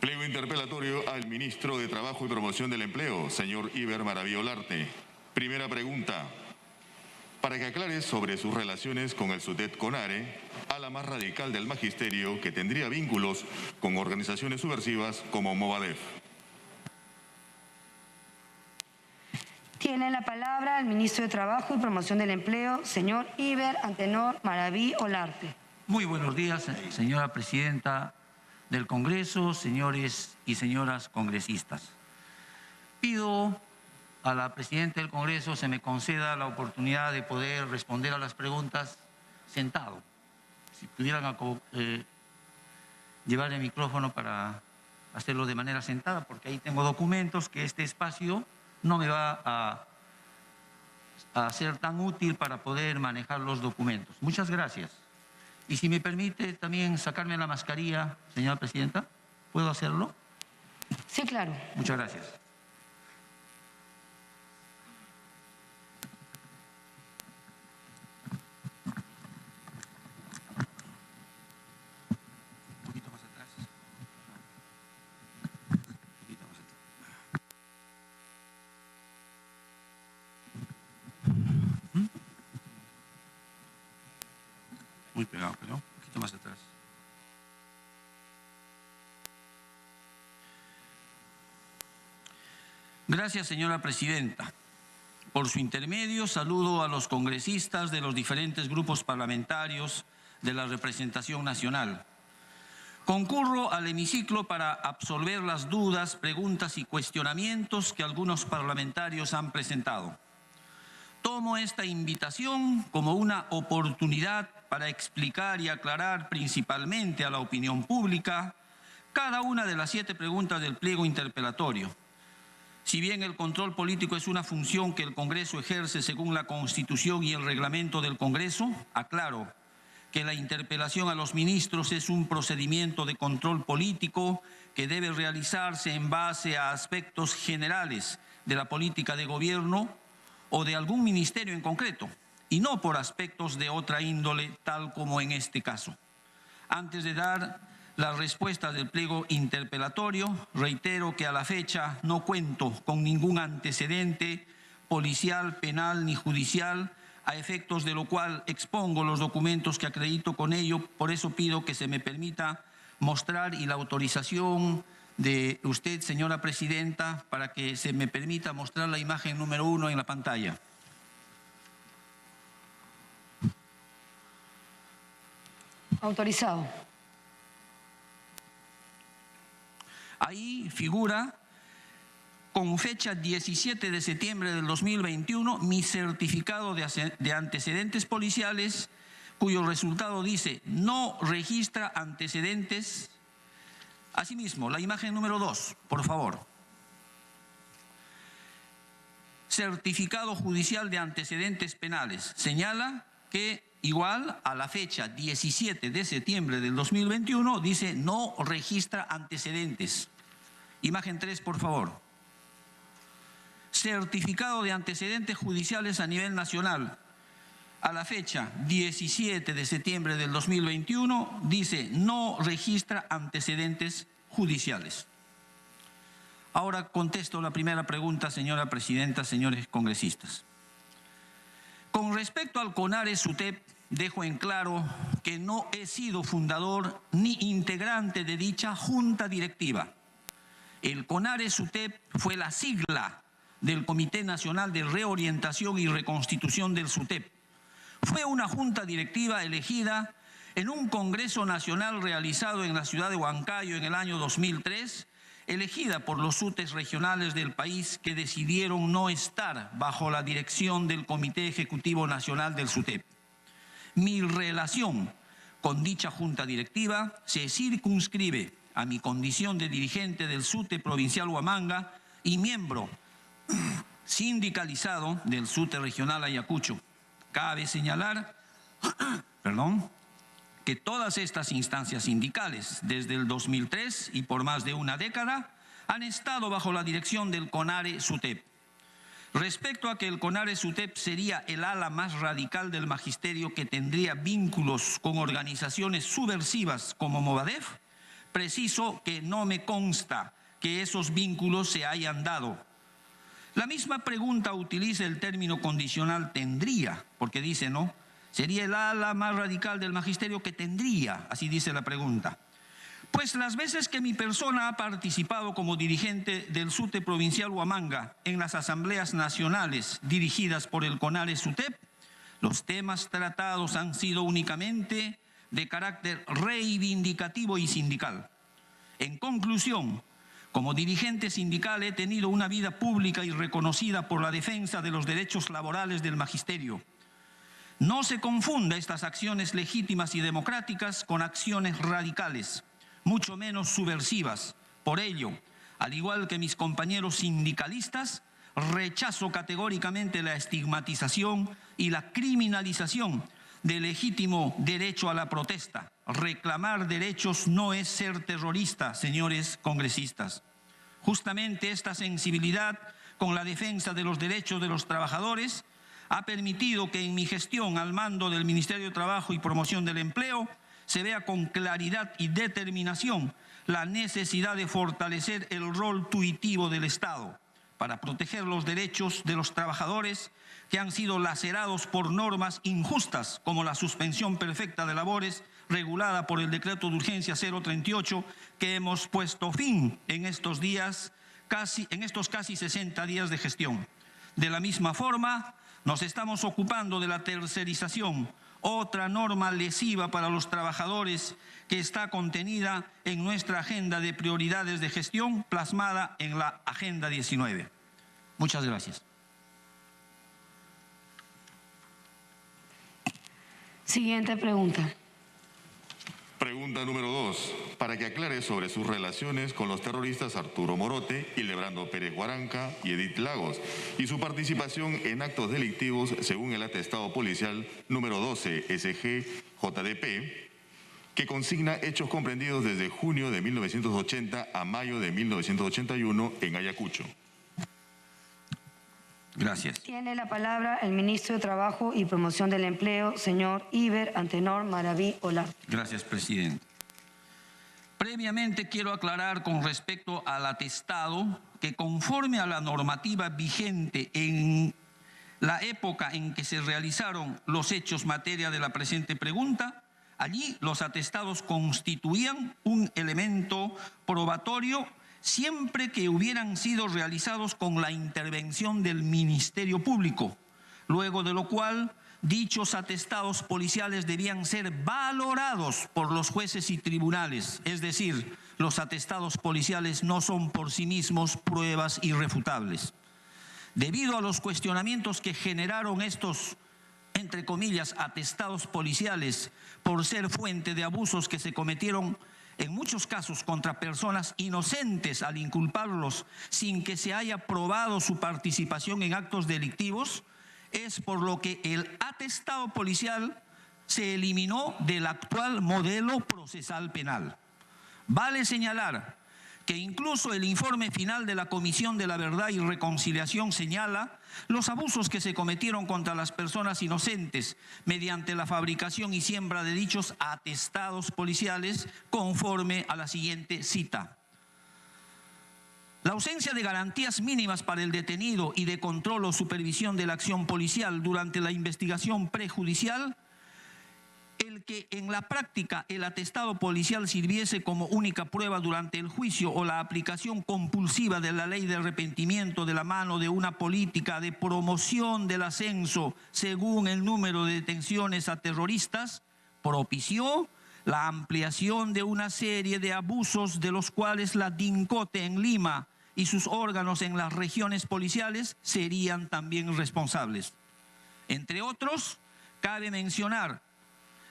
Pliego interpelatorio al ministro de Trabajo y Promoción del Empleo, señor Iber Maraví Olarte. Primera pregunta. Para que aclare sobre sus relaciones con el SUTEP CONARE, a la más radical del magisterio que tendría vínculos con organizaciones subversivas como Movadef. Tiene la palabra el ministro de Trabajo y Promoción del Empleo, señor Iber Antenor Maraví Olarte. Muy buenos días, señora presidenta del Congreso, señores y señoras congresistas. Pido a la presidenta del Congreso se me conceda la oportunidad de poder responder a las preguntas sentado. Si pudieran llevar el micrófono para hacerlo de manera sentada, porque ahí tengo documentos que este espacio no me va a ser tan útil para poder manejar los documentos. Muchas gracias. Y si me permite también sacarme la mascarilla, señora presidenta, ¿puedo hacerlo? Sí, claro. Muchas gracias. Un poquito más atrás. Un poquito más atrás. Muy pegado, pero un poquito más atrás. Gracias, señora presidenta. Por su intermedio, saludo a los congresistas de los diferentes grupos parlamentarios de la representación nacional. Concurro al hemiciclo para absolver las dudas, preguntas y cuestionamientos que algunos parlamentarios han presentado. Tomo esta invitación como una oportunidad para explicar y aclarar principalmente a la opinión pública cada una de las 7 preguntas del pliego interpelatorio. Si bien el control político es una función que el Congreso ejerce según la Constitución y el reglamento del Congreso, aclaro que la interpelación a los ministros es un procedimiento de control político que debe realizarse en base a aspectos generales de la política de gobierno o de algún ministerio en concreto, y no por aspectos de otra índole, tal como en este caso. Antes de dar las respuestas del pliego interpelatorio, reitero que a la fecha no cuento con ningún antecedente policial, penal ni judicial, a efectos de lo cual expongo los documentos que acredito con ello. Por eso pido que se me permita mostrar y la autorización de usted, señora presidenta, para que se me permita mostrar la imagen número 1 en la pantalla. Autorizado. Ahí figura, con fecha 17 de septiembre del 2021, mi certificado de antecedentes policiales, cuyo resultado dice no registra antecedentes. Asimismo, la imagen número 2, por favor. Certificado judicial de antecedentes penales. Señala que igual a la fecha 17 de septiembre del 2021 dice no registra antecedentes. Imagen 3, por favor. Certificado de antecedentes judiciales a nivel nacional. A la fecha 17 de septiembre del 2021 dice no registra antecedentes judiciales. Ahora contesto la primera pregunta, señora presidenta, señores congresistas. Con respecto al CONARE-SUTEP, dejo en claro que no he sido fundador ni integrante de dicha junta directiva. El CONARE-SUTEP fue la sigla del Comité Nacional de Reorientación y Reconstitución del SUTEP. Fue una junta directiva elegida en un Congreso Nacional realizado en la ciudad de Huancayo en el año 2003, elegida por los SUTEs regionales del país que decidieron no estar bajo la dirección del Comité Ejecutivo Nacional del SUTEP. Mi relación con dicha junta directiva se circunscribe a mi condición de dirigente del SUTE Provincial Huamanga y miembro sindicalizado del SUTE Regional Ayacucho. Cabe señalar que todas estas instancias sindicales, desde el 2003 y por más de una década, han estado bajo la dirección del CONARE-SUTEP. Respecto a que el CONARE-SUTEP sería el ala más radical del magisterio que tendría vínculos con organizaciones subversivas como Movadef, preciso que no me consta que esos vínculos se hayan dado. La misma pregunta utiliza el término condicional tendría, porque dice, ¿no? Sería el ala más radical del magisterio que tendría, así dice la pregunta. Pues las veces que mi persona ha participado como dirigente del SUTEP provincial Huamanga en las asambleas nacionales dirigidas por el CONARE SUTEP, los temas tratados han sido únicamente de carácter reivindicativo y sindical. En conclusión, como dirigente sindical he tenido una vida pública y reconocida por la defensa de los derechos laborales del magisterio. No se confunda estas acciones legítimas y democráticas con acciones radicales, mucho menos subversivas. Por ello, al igual que mis compañeros sindicalistas, rechazo categóricamente la estigmatización y la criminalización del legítimo derecho a la protesta. Reclamar derechos no es ser terrorista, señores congresistas. Justamente esta sensibilidad con la defensa de los derechos de los trabajadores ha permitido que en mi gestión al mando del Ministerio de Trabajo y Promoción del Empleo se vea con claridad y determinación la necesidad de fortalecer el rol tuitivo del Estado para proteger los derechos de los trabajadores que han sido lacerados por normas injustas como la suspensión perfecta de labores regulada por el decreto de urgencia 038 que hemos puesto fin en estos casi 60 días de gestión. De la misma forma, nos estamos ocupando de la tercerización, otra norma lesiva para los trabajadores que está contenida en nuestra agenda de prioridades de gestión plasmada en la Agenda 19. Muchas gracias. Siguiente pregunta. Pregunta número 2. Para que aclare sobre sus relaciones con los terroristas Arturo Morote, Hildebrando Pérez Guaranca y Edith Lagos y su participación en actos delictivos según el atestado policial número 12 SG-JDP, que consigna hechos comprendidos desde junio de 1980 a mayo de 1981 en Ayacucho. Gracias. Tiene la palabra el ministro de Trabajo y Promoción del Empleo, señor Iber Antenor Maraví Olarte. Gracias, presidente. Previamente quiero aclarar con respecto al atestado que conforme a la normativa vigente en la época en que se realizaron los hechos materia de la presente pregunta, allí los atestados constituían un elemento probatorio siempre que hubieran sido realizados con la intervención del Ministerio Público, luego de lo cual dichos atestados policiales debían ser valorados por los jueces y tribunales, es decir, los atestados policiales no son por sí mismos pruebas irrefutables. Debido a los cuestionamientos que generaron estos, entre comillas, atestados policiales por ser fuente de abusos que se cometieron en muchos casos contra personas inocentes al inculparlos sin que se haya probado su participación en actos delictivos, es por lo que el atestado policial se eliminó del actual modelo procesal penal. Vale señalar que incluso el informe final de la Comisión de la Verdad y Reconciliación señala los abusos que se cometieron contra las personas inocentes mediante la fabricación y siembra de dichos atestados policiales conforme a la siguiente cita. La ausencia de garantías mínimas para el detenido y de control o supervisión de la acción policial durante la investigación prejudicial, el que en la práctica el atestado policial sirviese como única prueba durante el juicio o la aplicación compulsiva de la ley de arrepentimiento de la mano de una política de promoción del ascenso según el número de detenciones a terroristas, propició la ampliación de una serie de abusos de los cuales la DINCOTE en Lima y sus órganos en las regiones policiales serían también responsables. Entre otros, cabe mencionar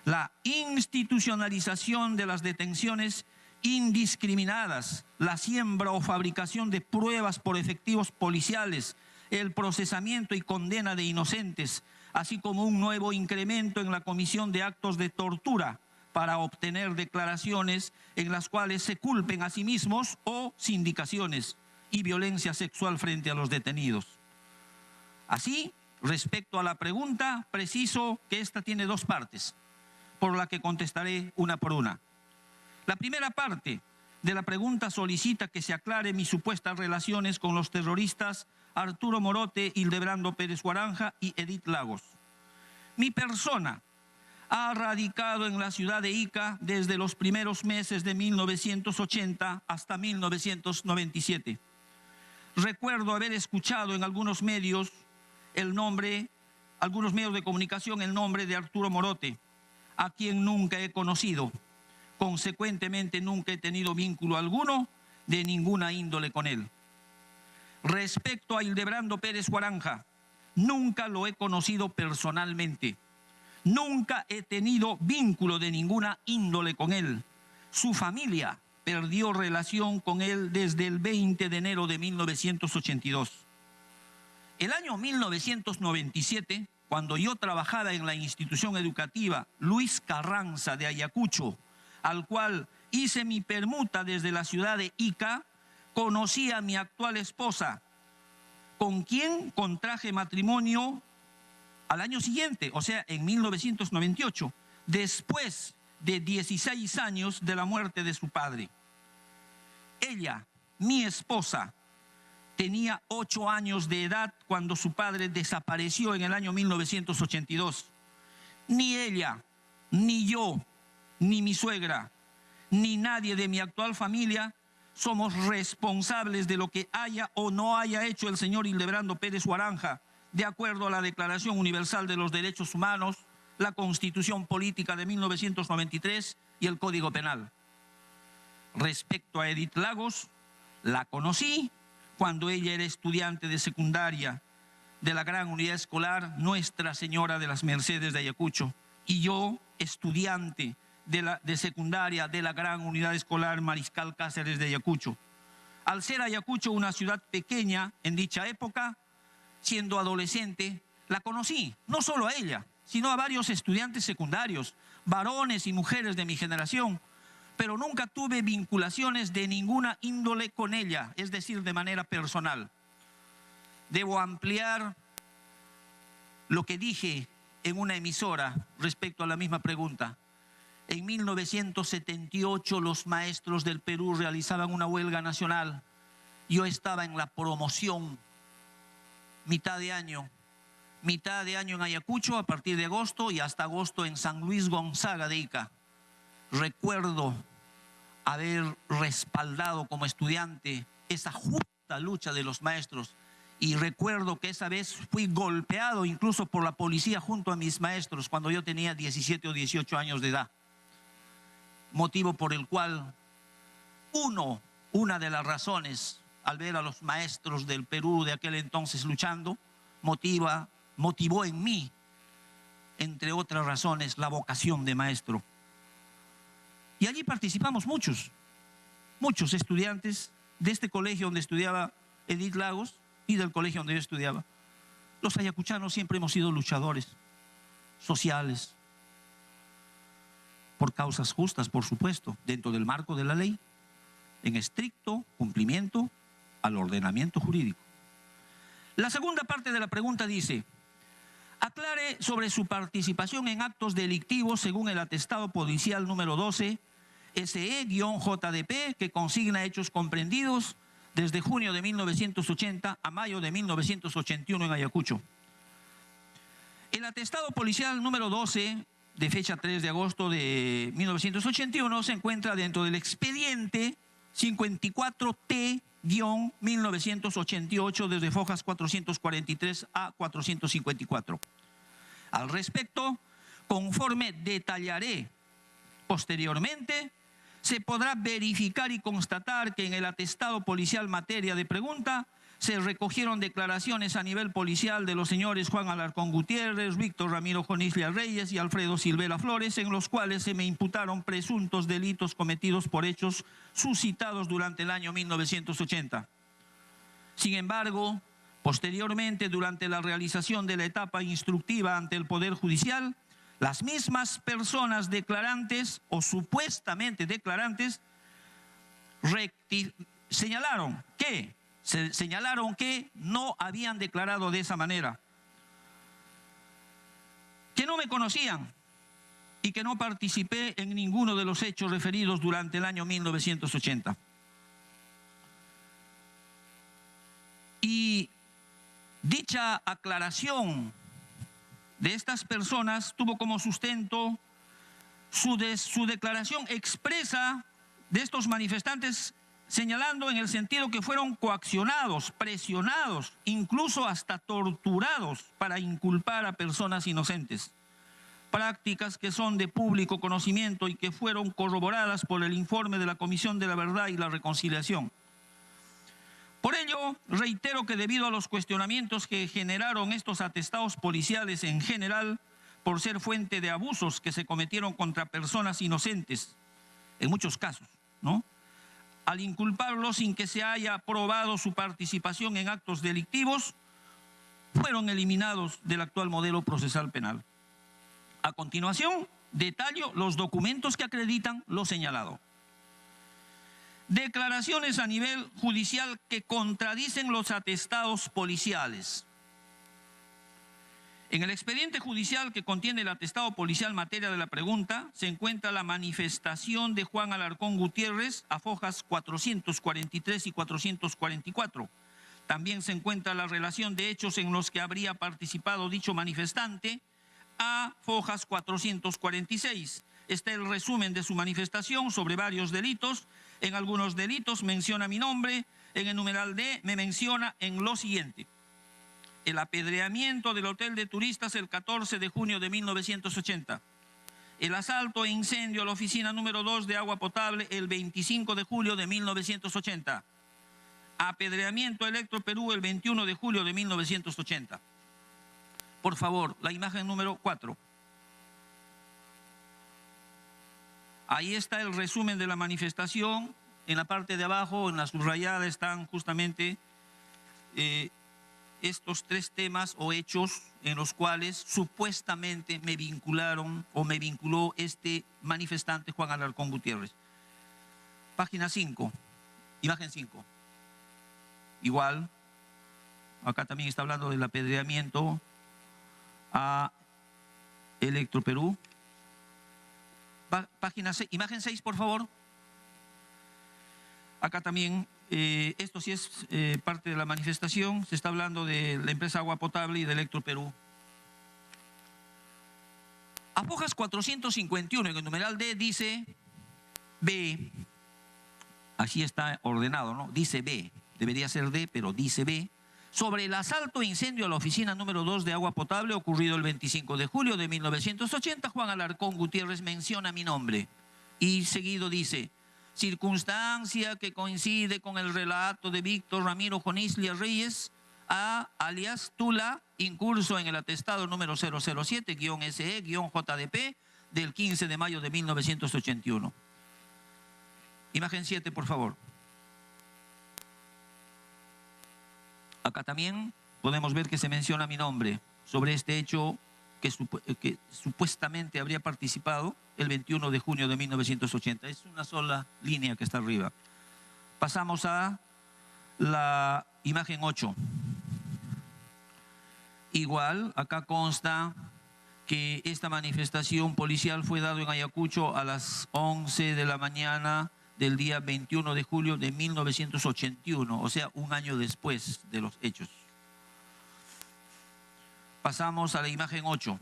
la institucionalización de las detenciones indiscriminadas, la siembra o fabricación de pruebas por efectivos policiales, el procesamiento y condena de inocentes, así como un nuevo incremento en la comisión de actos de tortura para obtener declaraciones en las cuales se culpen a sí mismos o sindicaciones y violencia sexual frente a los detenidos. Así, respecto a la pregunta, preciso que esta tiene dos partes, por la que contestaré una por una. La primera parte de la pregunta solicita que se aclare mis supuestas relaciones con los terroristas Arturo Morote, Hildebrando Pérez Guaranja y Edith Lagos. Mi persona ha radicado en la ciudad de Ica desde los primeros meses de 1980 hasta 1997. Recuerdo haber escuchado en algunos medios de comunicación el nombre de Arturo Morote, a quien nunca he conocido. Consecuentemente, nunca he tenido vínculo alguno de ninguna índole con él. Respecto a Hildebrando Pérez Guaranja, nunca lo he conocido personalmente. Nunca he tenido vínculo de ninguna índole con él. Su familia perdió relación con él desde el 20 de enero de 1982. El año 1997, cuando yo trabajaba en la institución educativa Luis Carranza de Ayacucho, al cual hice mi permuta desde la ciudad de Ica, conocí a mi actual esposa, con quien contraje matrimonio al año siguiente, o sea, en 1998, después de 16 años de la muerte de su padre. Ella, mi esposa, tenía 8 años de edad cuando su padre desapareció en el año 1982. Ni ella, ni yo, ni mi suegra, ni nadie de mi actual familia somos responsables de lo que haya o no haya hecho el señor Hildebrando Pérez Guaranja, de acuerdo a la Declaración Universal de los Derechos Humanos, la Constitución Política de 1993 y el Código Penal. Respecto a Edith Lagos, la conocí cuando ella era estudiante de secundaria de la Gran Unidad Escolar Nuestra Señora de las Mercedes de Ayacucho, y yo, estudiante de secundaria de la Gran Unidad Escolar Mariscal Cáceres de Ayacucho. Al ser Ayacucho una ciudad pequeña en dicha época, siendo adolescente, la conocí, no solo a ella, sino a varios estudiantes secundarios, varones y mujeres de mi generación, pero nunca tuve vinculaciones de ninguna índole con ella, es decir, de manera personal. Debo ampliar lo que dije en una emisora respecto a la misma pregunta. En 1978 los maestros del Perú realizaban una huelga nacional. Yo estaba en la promoción, mitad de año en Ayacucho a partir de agosto y hasta agosto en San Luis Gonzaga de Ica. Recuerdo haber respaldado como estudiante esa justa lucha de los maestros, y recuerdo que esa vez fui golpeado incluso por la policía junto a mis maestros cuando yo tenía 17 o 18 años de edad. Motivo por el cual una de las razones al ver a los maestros del Perú de aquel entonces luchando, motivó en mí, entre otras razones, la vocación de maestro. Y allí participamos muchos estudiantes de este colegio donde estudiaba Edith Lagos y del colegio donde yo estudiaba. Los ayacuchanos siempre hemos sido luchadores sociales, por causas justas, por supuesto, dentro del marco de la ley, en estricto cumplimiento al ordenamiento jurídico. La segunda parte de la pregunta dice: aclare sobre su participación en actos delictivos según el atestado policial número 12 SE-JDP, que consigna hechos comprendidos desde junio de 1980 a mayo de 1981 en Ayacucho. El atestado policial número 12 de fecha 3 de agosto de 1981 se encuentra dentro del expediente 54T-1988 desde fojas 443 a 454. Al respecto, conforme detallaré posteriormente, se podrá verificar y constatar que en el atestado policial materia de pregunta se recogieron declaraciones a nivel policial de los señores Juan Alarcón Gutiérrez, Víctor Ramiro Jonislia Reyes y Alfredo Silvera Flores, en los cuales se me imputaron presuntos delitos cometidos por hechos suscitados durante el año 1980. Sin embargo, posteriormente, durante la realización de la etapa instructiva ante el Poder Judicial, las mismas personas declarantes o supuestamente declarantes señalaron que no habían declarado de esa manera, que no me conocían y que no participé en ninguno de los hechos referidos durante el año 1980. Y dicha aclaración de estas personas tuvo como sustento su declaración expresa de estos manifestantes, señalando en el sentido que fueron coaccionados, presionados, incluso hasta torturados para inculpar a personas inocentes. Prácticas que son de público conocimiento y que fueron corroboradas por el informe de la Comisión de la Verdad y la Reconciliación. Por ello, reitero que debido a los cuestionamientos que generaron estos atestados policiales en general, por ser fuente de abusos que se cometieron contra personas inocentes, en muchos casos, ¿no?, al inculparlos sin que se haya probado su participación en actos delictivos, fueron eliminados del actual modelo procesal penal. A continuación, detallo los documentos que acreditan lo señalado. Declaraciones a nivel judicial que contradicen los atestados policiales. En el expediente judicial que contiene el atestado policial en materia de la pregunta, se encuentra la manifestación de Juan Alarcón Gutiérrez a fojas 443 y 444. También se encuentra la relación de hechos en los que habría participado dicho manifestante a fojas 446. Está el resumen de su manifestación sobre varios delitos. En algunos delitos menciona mi nombre, en el numeral D me menciona en lo siguiente: el apedreamiento del hotel de turistas el 14 de junio de 1980, el asalto e incendio a la oficina número 2 de agua potable el 25 de julio de 1980, apedreamiento a Electroperú el 21 de julio de 1980. Por favor, la imagen número 4. Ahí está el resumen de la manifestación. En la parte de abajo, en la subrayada, están justamente estos tres temas o hechos en los cuales supuestamente me vincularon o me vinculó este manifestante Juan Alarcón Gutiérrez. Página 5, imagen 5. Igual, acá también está hablando del apedreamiento a Electroperú. Página 6, imagen 6, por favor. Acá también, esto sí es parte de la manifestación, se está hablando de la empresa Agua Potable y de Electroperú. A fojas 451, en el numeral D dice B, así está ordenado, ¿no? Dice B, debería ser D, pero dice B. Sobre el asalto e incendio a la oficina número 2 de agua potable ocurrido el 25 de julio de 1980, Juan Alarcón Gutiérrez menciona mi nombre. Y seguido dice: circunstancia que coincide con el relato de Víctor Ramiro Jonislia Reyes, alias Tula, incurso en el atestado número 007-SE-JDP del 15 de mayo de 1981. Imagen 7, por favor. Acá también podemos ver que se menciona mi nombre sobre este hecho que supuestamente habría participado el 21 de junio de 1980. Es una sola línea que está arriba. Pasamos a la imagen 8. Igual, acá consta que esta manifestación policial fue dada en Ayacucho a las 11 de la mañana del día 21 de julio de 1981, o sea, un año después de los hechos. Pasamos a la imagen 8.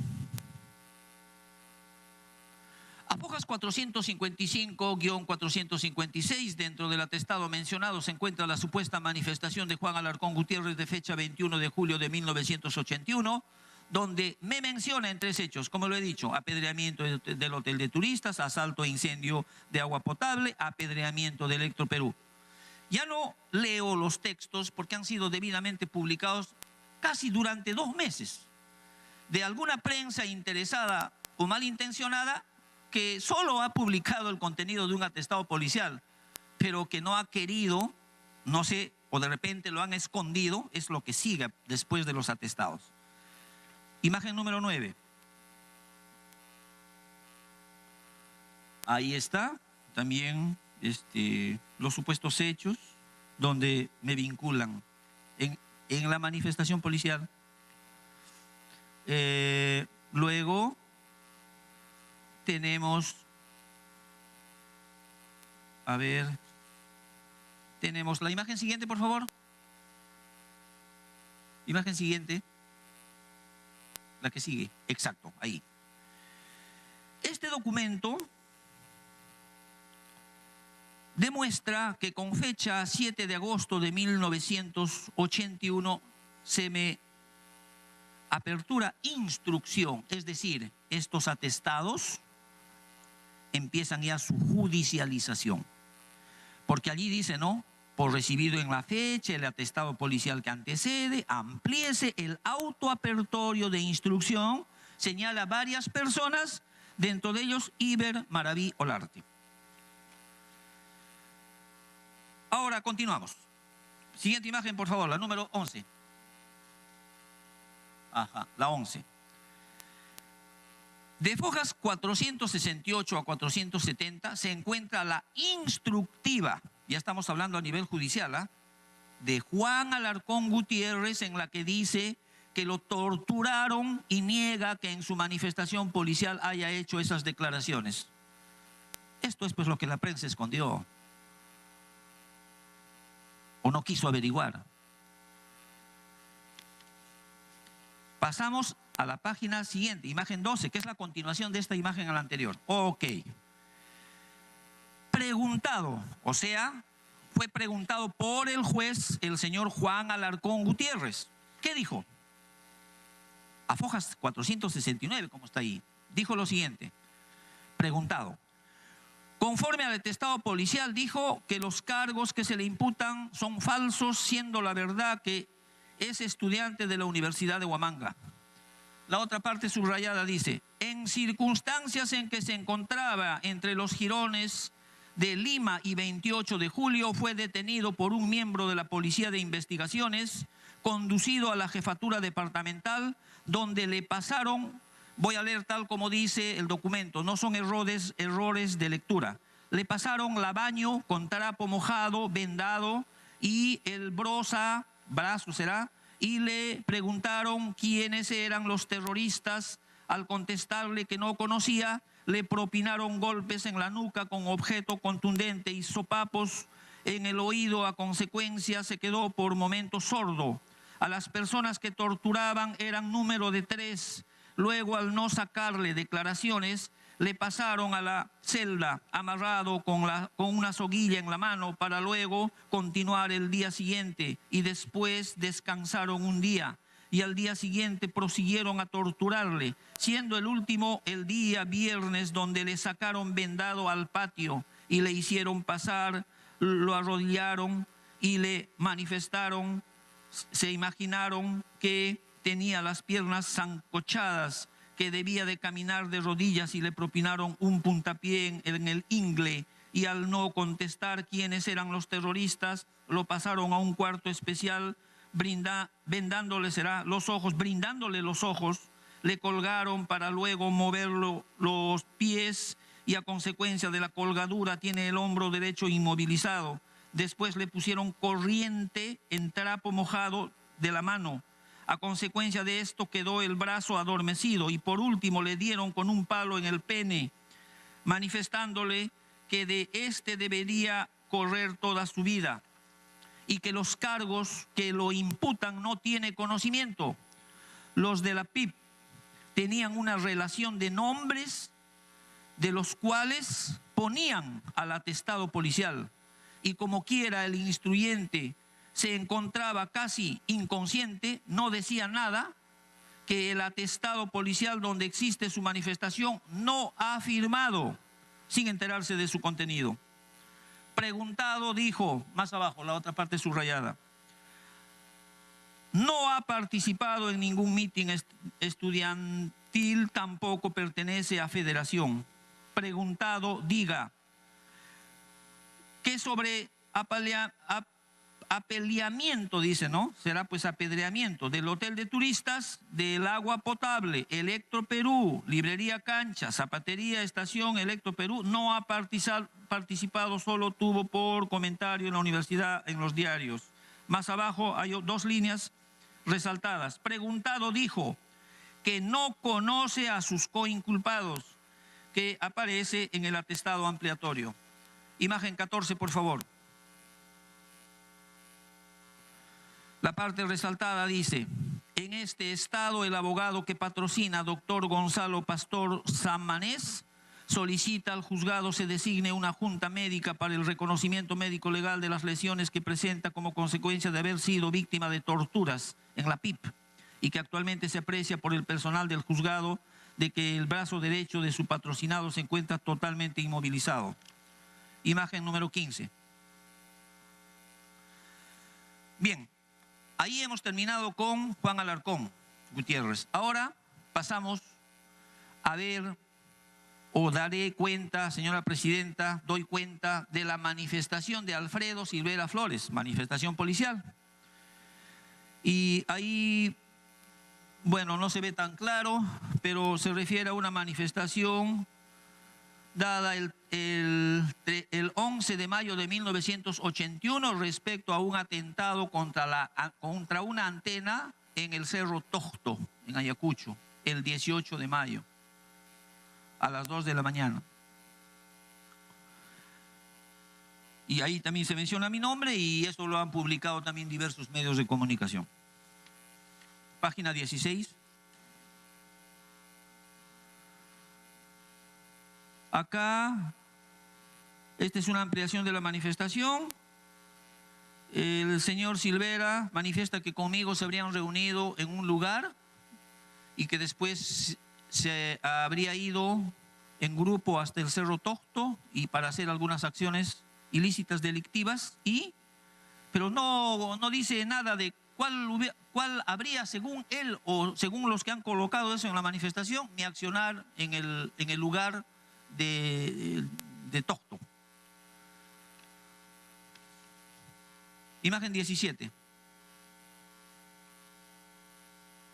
A fojas 455-456, dentro del atestado mencionado, se encuentra la supuesta manifestación de Juan Alarcón Gutiérrez de fecha 21 de julio de 1981, donde me menciona en tres hechos, como lo he dicho: apedreamiento del hotel de turistas, asalto e incendio de agua potable, apedreamiento de Electroperú. Ya no leo los textos porque han sido debidamente publicados casi durante 2 meses de alguna prensa interesada o malintencionada que solo ha publicado el contenido de un atestado policial, pero que no ha querido, no sé, o de repente lo han escondido, es lo que sigue después de los atestados. Imagen número 9. Ahí está también los supuestos hechos donde me vinculan en la manifestación policial. Luego tenemos, a ver, tenemos la imagen siguiente, por favor. Imagen siguiente. La que sigue, exacto, ahí. Este documento demuestra que con fecha 7 de agosto de 1981 se me apertura instrucción, es decir, estos atestados empiezan ya su judicialización. Porque allí dice, ¿no? Por recibido en la fecha el atestado policial que antecede, amplíese el auto apertorio de instrucción, señala varias personas, dentro de ellos Iber Maraví Olarte. Ahora continuamos. Siguiente imagen, por favor, la número 11. Ajá, la 11. De fojas 468 a 470 se encuentra la instructiva, ya estamos hablando a nivel judicial, ¿eh?, de Juan Alarcón Gutiérrez, en la que dice que lo torturaron y niega que en su manifestación policial haya hecho esas declaraciones. Esto es pues lo que la prensa escondió o no quiso averiguar. Pasamos a la página siguiente, imagen 12, que es la continuación de esta imagen a la anterior. Ok. Preguntado, o sea, fue preguntado por el juez, el señor Juan Alarcón Gutiérrez. ¿Qué dijo? A fojas 469, como está ahí, dijo lo siguiente. Preguntado. Conforme al atestado policial, dijo que los cargos que se le imputan son falsos, siendo la verdad que es estudiante de la Universidad de Huamanga. La otra parte subrayada dice, en circunstancias en que se encontraba entre los jirones de Lima y 28 de julio, fue detenido por un miembro de la Policía de Investigaciones, conducido a la jefatura departamental, donde le pasaron, voy a leer tal como dice el documento, no son errores de lectura, le pasaron la baño con trapo mojado, vendado y el brazo será, y le preguntaron quiénes eran los terroristas. Al contestarle que no conocía, le propinaron golpes en la nuca con objeto contundente y sopapos en el oído. A consecuencia se quedó por momentos sordo. A las personas que torturaban eran número de 3. Luego, al no sacarle declaraciones, le pasaron a la celda amarrado con una soguilla en la mano para luego continuar el día siguiente, y después descansaron un día y al día siguiente prosiguieron a torturarle, siendo el último el día viernes, donde le sacaron vendado al patio y le hicieron pasar, lo arrodillaron y le manifestaron, se imaginaron que tenía las piernas zancochadas, que debía de caminar de rodillas, y le propinaron un puntapié en el ingle, y al no contestar quiénes eran los terroristas, lo pasaron a un cuarto especial, brindándole los ojos, le colgaron para luego moverlo los pies, y a consecuencia de la colgadura tiene el hombro derecho inmovilizado. Después le pusieron corriente en trapo mojado de la mano. A consecuencia de esto quedó el brazo adormecido, y por último le dieron con un palo en el pene, manifestándole que de este debería correr toda su vida y que los cargos que lo imputan no tiene conocimiento. Los de la PIP tenían una relación de nombres de los cuales ponían al atestado policial, y como quiera el instruyente se encontraba casi inconsciente, no decía nada, que el atestado policial donde existe su manifestación no ha firmado, sin enterarse de su contenido. Preguntado, dijo, más abajo, la otra parte subrayada, no ha participado en ningún mitin estudiantil, tampoco pertenece a federación. Preguntado, diga, ¿qué sobre apaleamiento, dice, ¿no? Será pues apedreamiento del hotel de turistas, del agua potable, Electro Perú, librería Cancha, zapatería, estación, Electro Perú? No ha participado, solo tuvo por comentario en la universidad, en los diarios. Más abajo hay 2 líneas resaltadas. Preguntado, dijo que no conoce a sus coinculpados, que aparece en el atestado ampliatorio. Imagen 14, por favor. La parte resaltada dice: en este estado el abogado que patrocina, doctor Gonzalo Pastor Samanés, solicita al juzgado se designe una junta médica para el reconocimiento médico legal de las lesiones que presenta como consecuencia de haber sido víctima de torturas en la PIP y que actualmente se aprecia por el personal del juzgado de que el brazo derecho de su patrocinado se encuentra totalmente inmovilizado. Imagen número 15. Bien, ahí hemos terminado con Juan Alarcón Gutiérrez. Ahora pasamos a ver, o daré cuenta, señora presidenta, doy cuenta de la manifestación de Alfredo Silvera Flores, manifestación policial. Y ahí, bueno, no se ve tan claro, pero se refiere a una manifestación dada el 11 de mayo de 1981 respecto a un atentado contra una antena en el Cerro Tohto, en Ayacucho, el 18 de mayo, a las 2 de la mañana. Y ahí también se menciona mi nombre y esto lo han publicado también diversos medios de comunicación. Página 16. Acá, esta es una ampliación de la manifestación. El señor Silvera manifiesta que conmigo se habrían reunido en un lugar y que después se habría ido en grupo hasta el Cerro Tohto y para hacer algunas acciones ilícitas delictivas, pero no dice nada de cuál habría, según él o según los que han colocado eso en la manifestación, mi accionar en el lugar de Tohto. Imagen 17.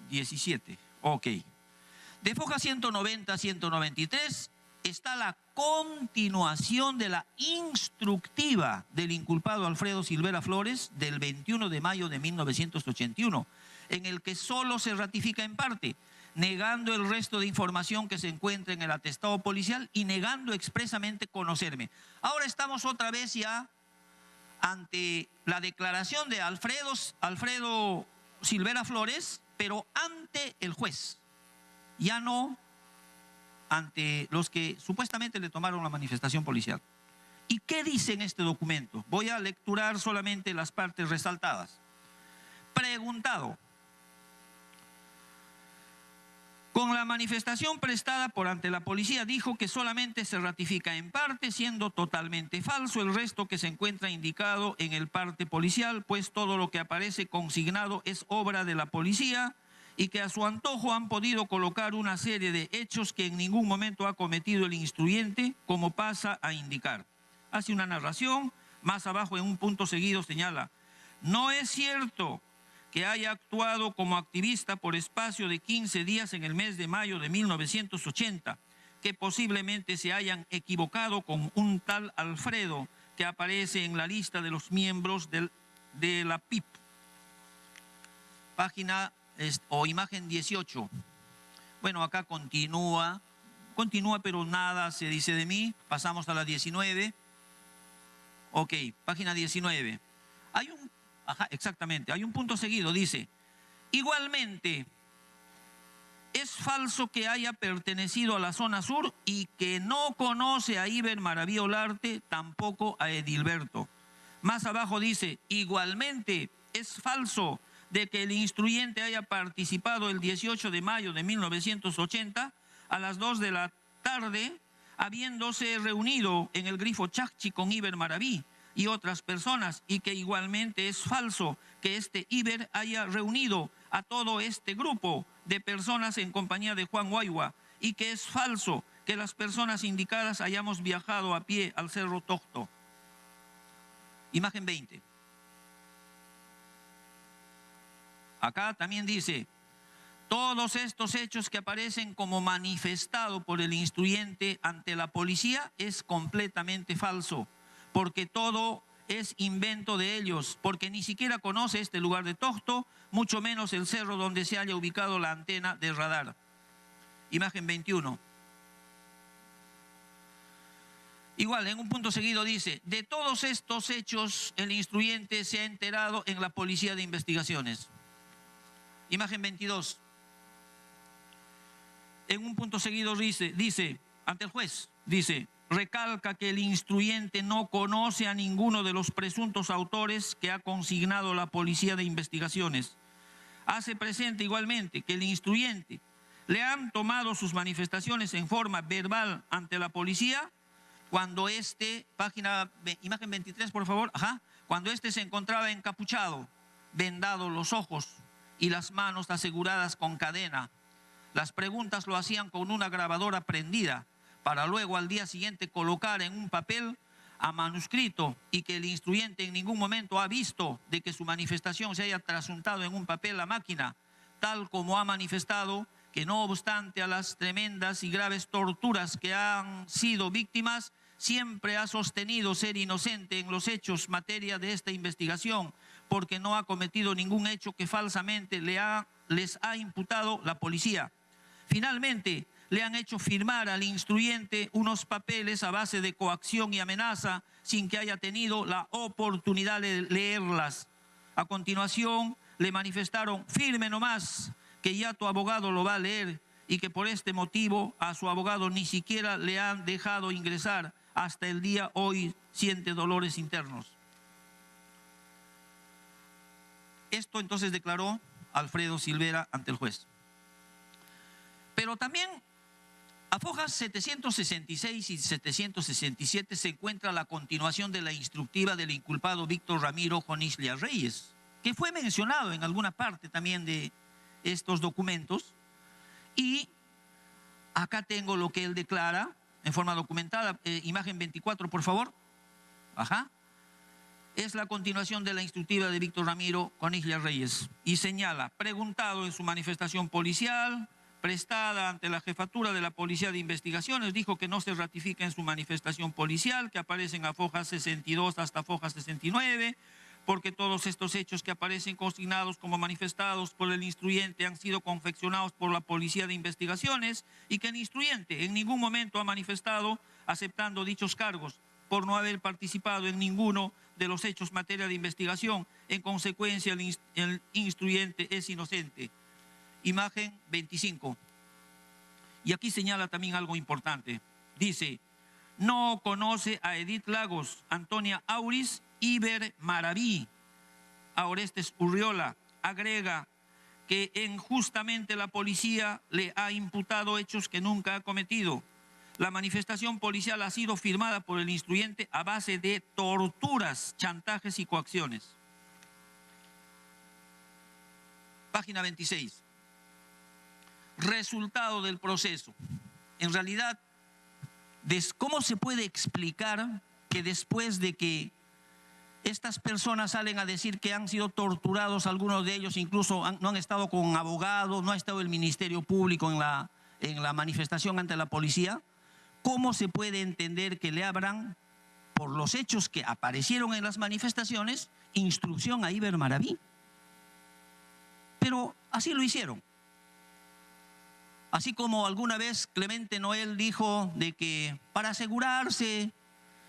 17, ok. De foja 190 a 193 está la continuación de la instructiva del inculpado Alfredo Silvera Flores del 21 de mayo de 1981, en el que solo se ratifica en parte, negando el resto de información que se encuentra en el atestado policial y negando expresamente conocerme. Ahora estamos otra vez ya ante la declaración de Alfredo Silvera Flores, pero ante el juez, ya no ante los que supuestamente le tomaron la manifestación policial. ¿Y qué dice en este documento? Voy a lecturar solamente las partes resaltadas. Preguntado: con la manifestación prestada por ante la policía dijo que solamente se ratifica en parte, siendo totalmente falso el resto que se encuentra indicado en el parte policial, pues todo lo que aparece consignado es obra de la policía y que a su antojo han podido colocar una serie de hechos que en ningún momento ha cometido el instruyente, como pasa a indicar. Hace una narración, más abajo en un punto seguido señala: no es cierto que haya actuado como activista por espacio de 15 días en el mes de mayo de 1980, que posiblemente se hayan equivocado con un tal Alfredo que aparece en la lista de los miembros de la PIP. Página o imagen 18. Bueno, acá continúa, pero nada se dice de mí. Pasamos a la 19. Ok, página 19. Exactamente, hay un punto seguido, dice: igualmente, es falso que haya pertenecido a la zona sur y que no conoce a Iber Maraví Olarte, tampoco a Edilberto. Más abajo dice: igualmente, es falso de que el instruyente haya participado el 18 de mayo de 1980 a las 2 de la tarde, habiéndose reunido en el Grifo Chacchi con Iber Maraví y otras personas, y que igualmente es falso que este Iber haya reunido a todo este grupo de personas en compañía de Juan Guaigua, y que es falso que las personas indicadas hayamos viajado a pie al Cerro Tohto. Imagen 20. Acá también dice: todos estos hechos que aparecen como manifestado por el instruyente ante la policía es completamente falso, porque todo es invento de ellos, porque ni siquiera conoce este lugar de Tohto, mucho menos el cerro donde se haya ubicado la antena de radar. Imagen 21. Igual, en un punto seguido dice, de todos estos hechos, el instruyente se ha enterado en la Policía de Investigaciones. Imagen 22. En un punto seguido dice, ante el juez, dice, recalca que el instruyente no conoce a ninguno de los presuntos autores que ha consignado la Policía de Investigaciones. Hace presente igualmente que el instruyente le han tomado sus manifestaciones en forma verbal ante la policía cuando imagen 23 por favor, cuando se encontraba encapuchado, vendado los ojos y las manos aseguradas con cadena. Las preguntas lo hacían con una grabadora prendida para luego al día siguiente colocar en un papel a manuscrito y que el instruyente en ningún momento ha visto de que su manifestación se haya trasuntado en un papel a máquina, tal como ha manifestado que no obstante a las tremendas y graves torturas que han sido víctimas, siempre ha sostenido ser inocente en los hechos materia de esta investigación, porque no ha cometido ningún hecho que falsamente les ha imputado la policía. Finalmente, le han hecho firmar al instruyente unos papeles a base de coacción y amenaza sin que haya tenido la oportunidad de leerlas. A continuación, le manifestaron, firme nomás, que ya tu abogado lo va a leer y que por este motivo a su abogado ni siquiera le han dejado ingresar. Hasta el día hoy siente dolores internos. Esto entonces declaró Alfredo Silvera ante el juez. Pero también a fojas 766 y 767 se encuentra la continuación de la instructiva del inculpado Víctor Ramiro Jonislia Reyes, que fue mencionado en alguna parte también de estos documentos. Y acá tengo lo que él declara en forma documentada, imagen 24 por favor. Es la continuación de la instructiva de Víctor Ramiro Jonislia Reyes y señala, preguntado en su manifestación policial prestada ante la jefatura de la Policía de Investigaciones, dijo que no se ratifica en su manifestación policial, que aparecen a fojas 62 hasta fojas 69, porque todos estos hechos que aparecen consignados como manifestados por el instruyente han sido confeccionados por la Policía de Investigaciones y que el instruyente en ningún momento ha manifestado aceptando dichos cargos por no haber participado en ninguno de los hechos materia de investigación. En consecuencia, el instruyente es inocente. Imagen 25. Y aquí señala también algo importante. Dice, no conoce a Edith Lagos, Antonia Auris, Iber Maraví, a Orestes Urriola. Agrega que injustamente la policía le ha imputado hechos que nunca ha cometido. La manifestación policial ha sido firmada por el instruyente a base de torturas, chantajes y coacciones. Página 26. Resultado del proceso. En realidad, ¿cómo se puede explicar que después de que estas personas salen a decir que han sido torturados, algunos de ellos incluso no han estado con abogado, no ha estado el Ministerio Público en la manifestación ante la policía? ¿Cómo se puede entender que le abran, por los hechos que aparecieron en las manifestaciones, instrucción a Iber Maraví? Pero así lo hicieron. Así como alguna vez Clemente Noel dijo de que para asegurarse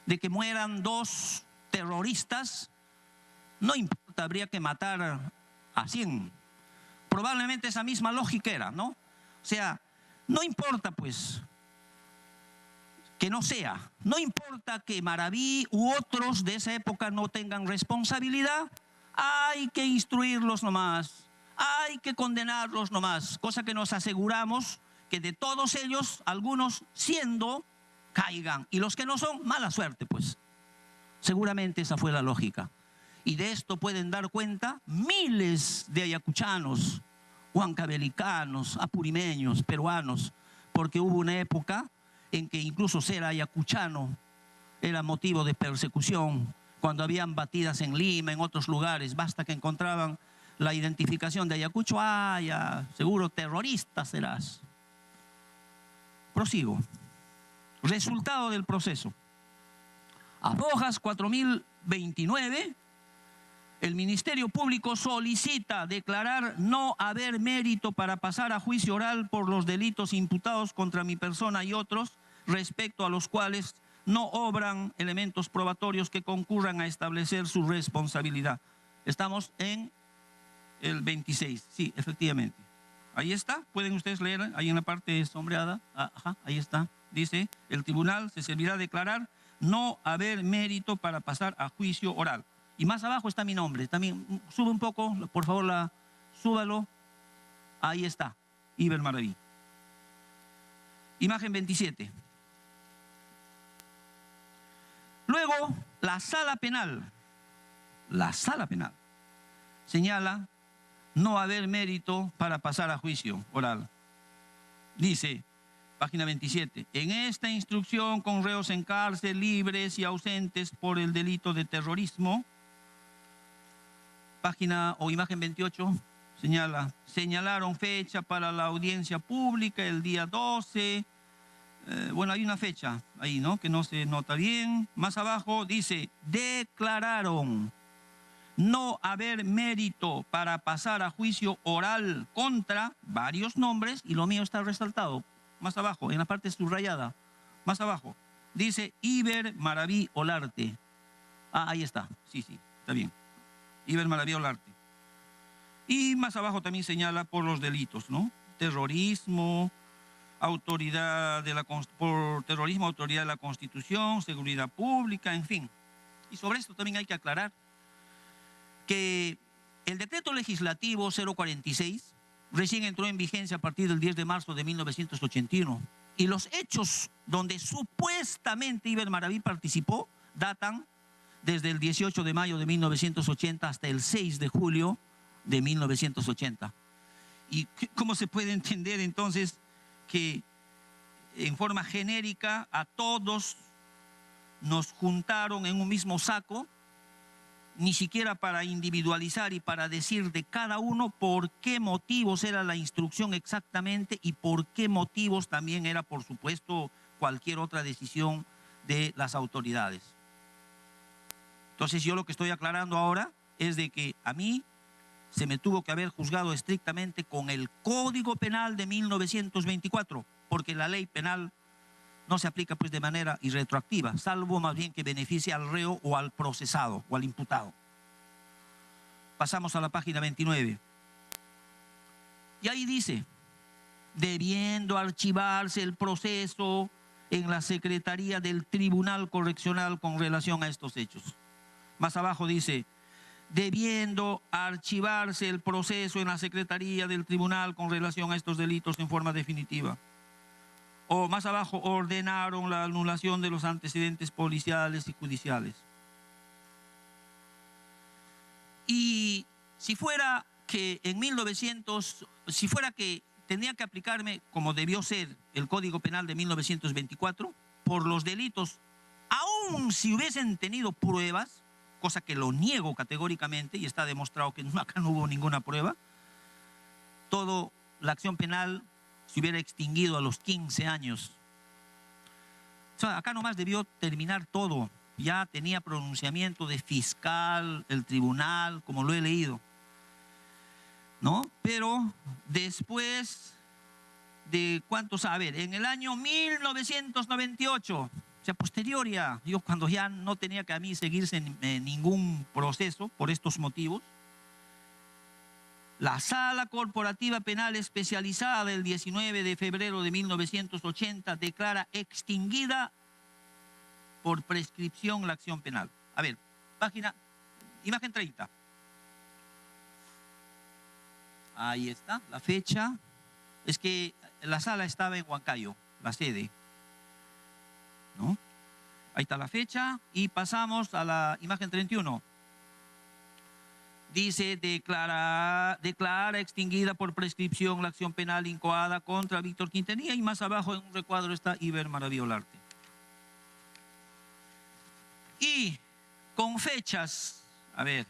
de que mueran 2 terroristas, no importa, habría que matar a 100. Probablemente esa misma lógica era, ¿no? O sea, no importa pues que no sea, no importa que Maraví u otros de esa época no tengan responsabilidad, hay que instruirlos nomás, hay que condenarlos nomás, cosa que nos aseguramos que de todos ellos, algunos siendo, caigan, y los que no son, mala suerte pues. Seguramente esa fue la lógica. Y de esto pueden dar cuenta miles de ayacuchanos, huancavelicanos, apurimeños, peruanos, porque hubo una época en que incluso ser ayacuchano era motivo de persecución, cuando habían batidas en Lima, en otros lugares, basta que encontraban la identificación de Ayacucho, ya, seguro terrorista serás. Prosigo. Resultado del proceso. A fojas 4029, el Ministerio Público solicita declarar no haber mérito para pasar a juicio oral por los delitos imputados contra mi persona y otros, respecto a los cuales no obran elementos probatorios que concurran a establecer su responsabilidad. Estamos en el 26, sí, efectivamente. Ahí está, pueden ustedes leer, ahí en la parte sombreada, ajá, ahí está. Dice, el tribunal se servirá a declarar no haber mérito para pasar a juicio oral. Y más abajo está mi nombre. También sube un poco, por favor, súbalo. Ahí está, Iber Maraví. Imagen 27. Luego, la sala penal señala no haber mérito para pasar a juicio oral. Dice, página 27, en esta instrucción con reos en cárcel, libres y ausentes por el delito de terrorismo, página o imagen 28, señalaron fecha para la audiencia pública el día 12. Bueno, hay una fecha ahí, ¿no? Que no se nota bien. Más abajo dice, declararon no haber mérito para pasar a juicio oral contra varios nombres, y lo mío está resaltado más abajo, en la parte subrayada, más abajo. Dice Iber Maraví Olarte. Ahí está, sí, está bien. Iber Maraví Olarte. Y más abajo también señala por los delitos, ¿no? Terrorismo, autoridad de la Constitución, seguridad pública, en fin. Y sobre esto también hay que aclarar que el decreto legislativo 046 recién entró en vigencia a partir del 10 de marzo de 1981. Y los hechos donde supuestamente Iber Maraví participó datan desde el 18 de mayo de 1980 hasta el 6 de julio de 1980. ¿Y cómo se puede entender entonces que en forma genérica a todos nos juntaron en un mismo saco, ni siquiera para individualizar y para decir de cada uno por qué motivos era la instrucción exactamente y por qué motivos también era, por supuesto, cualquier otra decisión de las autoridades? Entonces yo lo que estoy aclarando ahora es de que a mí se me tuvo que haber juzgado estrictamente con el Código Penal de 1924, porque la ley penal no se aplica pues de manera irretroactiva, salvo más bien que beneficie al reo o al procesado o al imputado. Pasamos a la página 29. Y ahí dice, debiendo archivarse el proceso en la Secretaría del Tribunal Correccional con relación a estos hechos. Más abajo dice, debiendo archivarse el proceso en la Secretaría del Tribunal con relación a estos delitos en forma definitiva. O más abajo, ordenaron la anulación de los antecedentes policiales y judiciales. Y si fuera que tenía que aplicarme, como debió ser el Código Penal de 1924, por los delitos, aun si hubiesen tenido pruebas, cosa que lo niego categóricamente y está demostrado que acá no hubo ninguna prueba, toda la acción penal se hubiera extinguido a los 15 años. O sea, acá nomás debió terminar todo. Ya tenía pronunciamiento de fiscal, el tribunal, como lo he leído, ¿no? Pero después de cuántos, a ver, en el año 1998, o sea, posterior ya, yo cuando ya no tenía que a mí seguirse en ningún proceso por estos motivos, la Sala Corporativa Penal Especializada del 19 de febrero de 1980 declara extinguida por prescripción la acción penal. A ver, imagen 30. Ahí está, la fecha. Es que la sala estaba en Huancayo, la sede, ¿no? Ahí está la fecha y pasamos a la imagen 31. Dice, declara extinguida por prescripción la acción penal incoada contra Víctor Quintanilla, y más abajo en un recuadro está Iber Maraví Olarte. Y con fechas, a ver,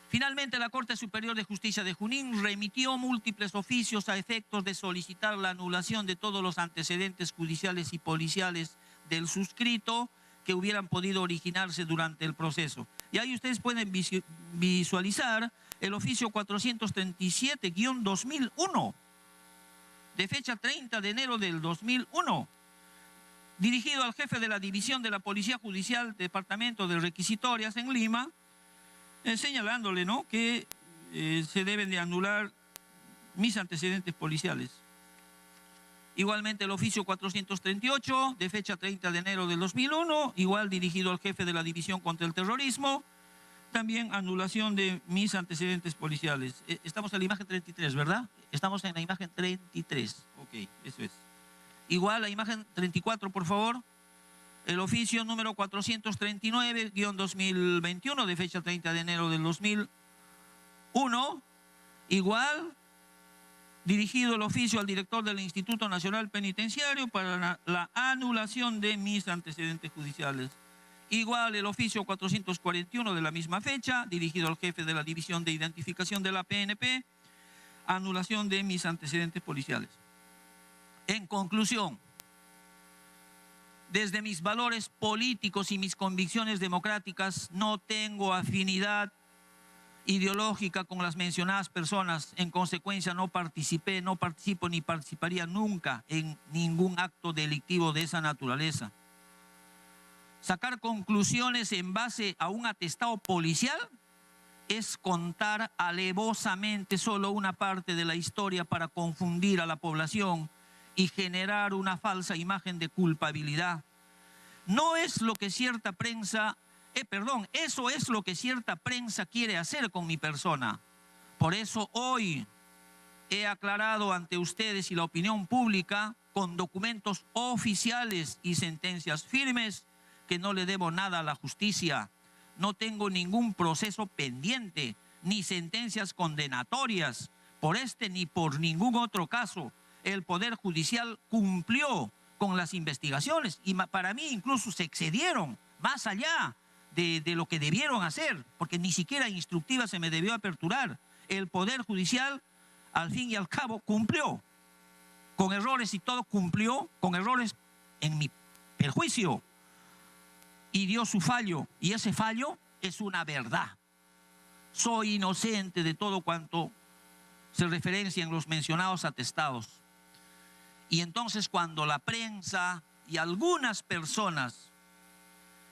finalmente la Corte Superior de Justicia de Junín remitió múltiples oficios a efectos de solicitar la anulación de todos los antecedentes judiciales y policiales del suscrito que hubieran podido originarse durante el proceso. Y ahí ustedes pueden visualizar el oficio 437-2001, de fecha 30 de enero del 2001, dirigido al jefe de la División de la Policía Judicial, Departamento de Requisitorias en Lima, señalándole, ¿no?, que se deben de anular mis antecedentes policiales. Igualmente el oficio 438, de fecha 30 de enero del 2001, igual dirigido al jefe de la División contra el Terrorismo, también anulación de mis antecedentes policiales. Estamos en la imagen 33, ¿verdad? Estamos en la imagen 33. Ok, eso es. Igual la imagen 34, por favor. El oficio número 439-2021, de fecha 30 de enero del 2001, igual dirigido el oficio al director del Instituto Nacional Penitenciario para la anulación de mis antecedentes judiciales. Igual el oficio 441 de la misma fecha, dirigido al jefe de la División de Identificación de la PNP, anulación de mis antecedentes policiales. En conclusión, desde mis valores políticos y mis convicciones democráticas, no tengo afinidad ideológica con las mencionadas personas. En consecuencia, no participo ni participaría nunca en ningún acto delictivo de esa naturaleza. Sacar conclusiones en base a un atestado policial es contar alevosamente solo una parte de la historia para confundir a la población y generar una falsa imagen de culpabilidad. No es lo que cierta prensa, eso es lo que cierta prensa quiere hacer con mi persona. Por eso hoy he aclarado ante ustedes y la opinión pública con documentos oficiales y sentencias firmes que no le debo nada a la justicia. No tengo ningún proceso pendiente, ni sentencias condenatorias por este ni por ningún otro caso. El Poder Judicial cumplió con las investigaciones y para mí incluso se excedieron más allá de lo que debieron hacer, porque ni siquiera instructiva se me debió aperturar. El Poder Judicial, al fin y al cabo, cumplió. Con errores y todo, cumplió, con errores en mi perjuicio, y dio su fallo, y ese fallo es una verdad. Soy inocente de todo cuanto se referencia en los mencionados atestados. Y entonces cuando la prensa y algunas personas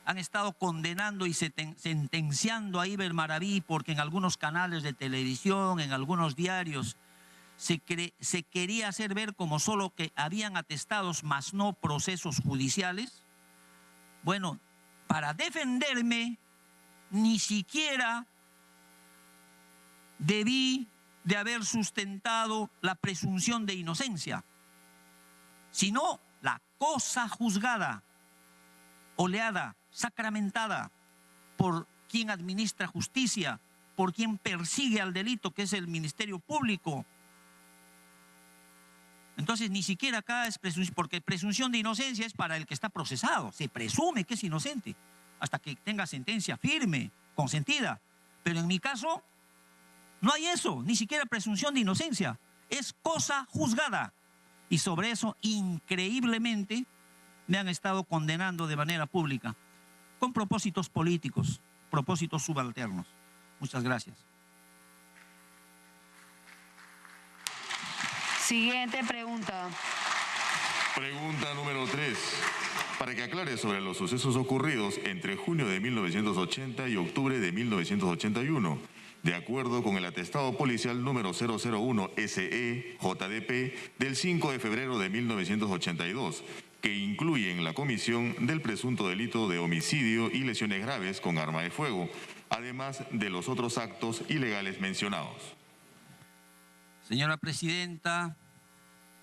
han estado condenando y sentenciando a Iber Maraví porque en algunos canales de televisión, en algunos diarios, se quería hacer ver como solo que habían atestados más no procesos judiciales. Bueno, para defenderme ni siquiera debí de haber sustentado la presunción de inocencia, sino la cosa juzgada, oleada, sacramentada por quien administra justicia, por quien persigue al delito, que es el Ministerio Público. Entonces ni siquiera acá es presunción, porque presunción de inocencia es para el que está procesado, se presume que es inocente hasta que tenga sentencia firme, consentida. Pero en mi caso no hay eso, ni siquiera presunción de inocencia, es cosa juzgada. Y sobre eso, increíblemente, me han estado condenando de manera pública, con propósitos políticos, propósitos subalternos. Muchas gracias. Siguiente pregunta. Pregunta número 3. Para que aclare sobre los sucesos ocurridos entre junio de 1980 y octubre de 1981, de acuerdo con el atestado policial número 001 SE JDP del 5 de febrero de 1982, que incluyen la comisión del presunto delito de homicidio y lesiones graves con arma de fuego, además de los otros actos ilegales mencionados. Señora Presidenta.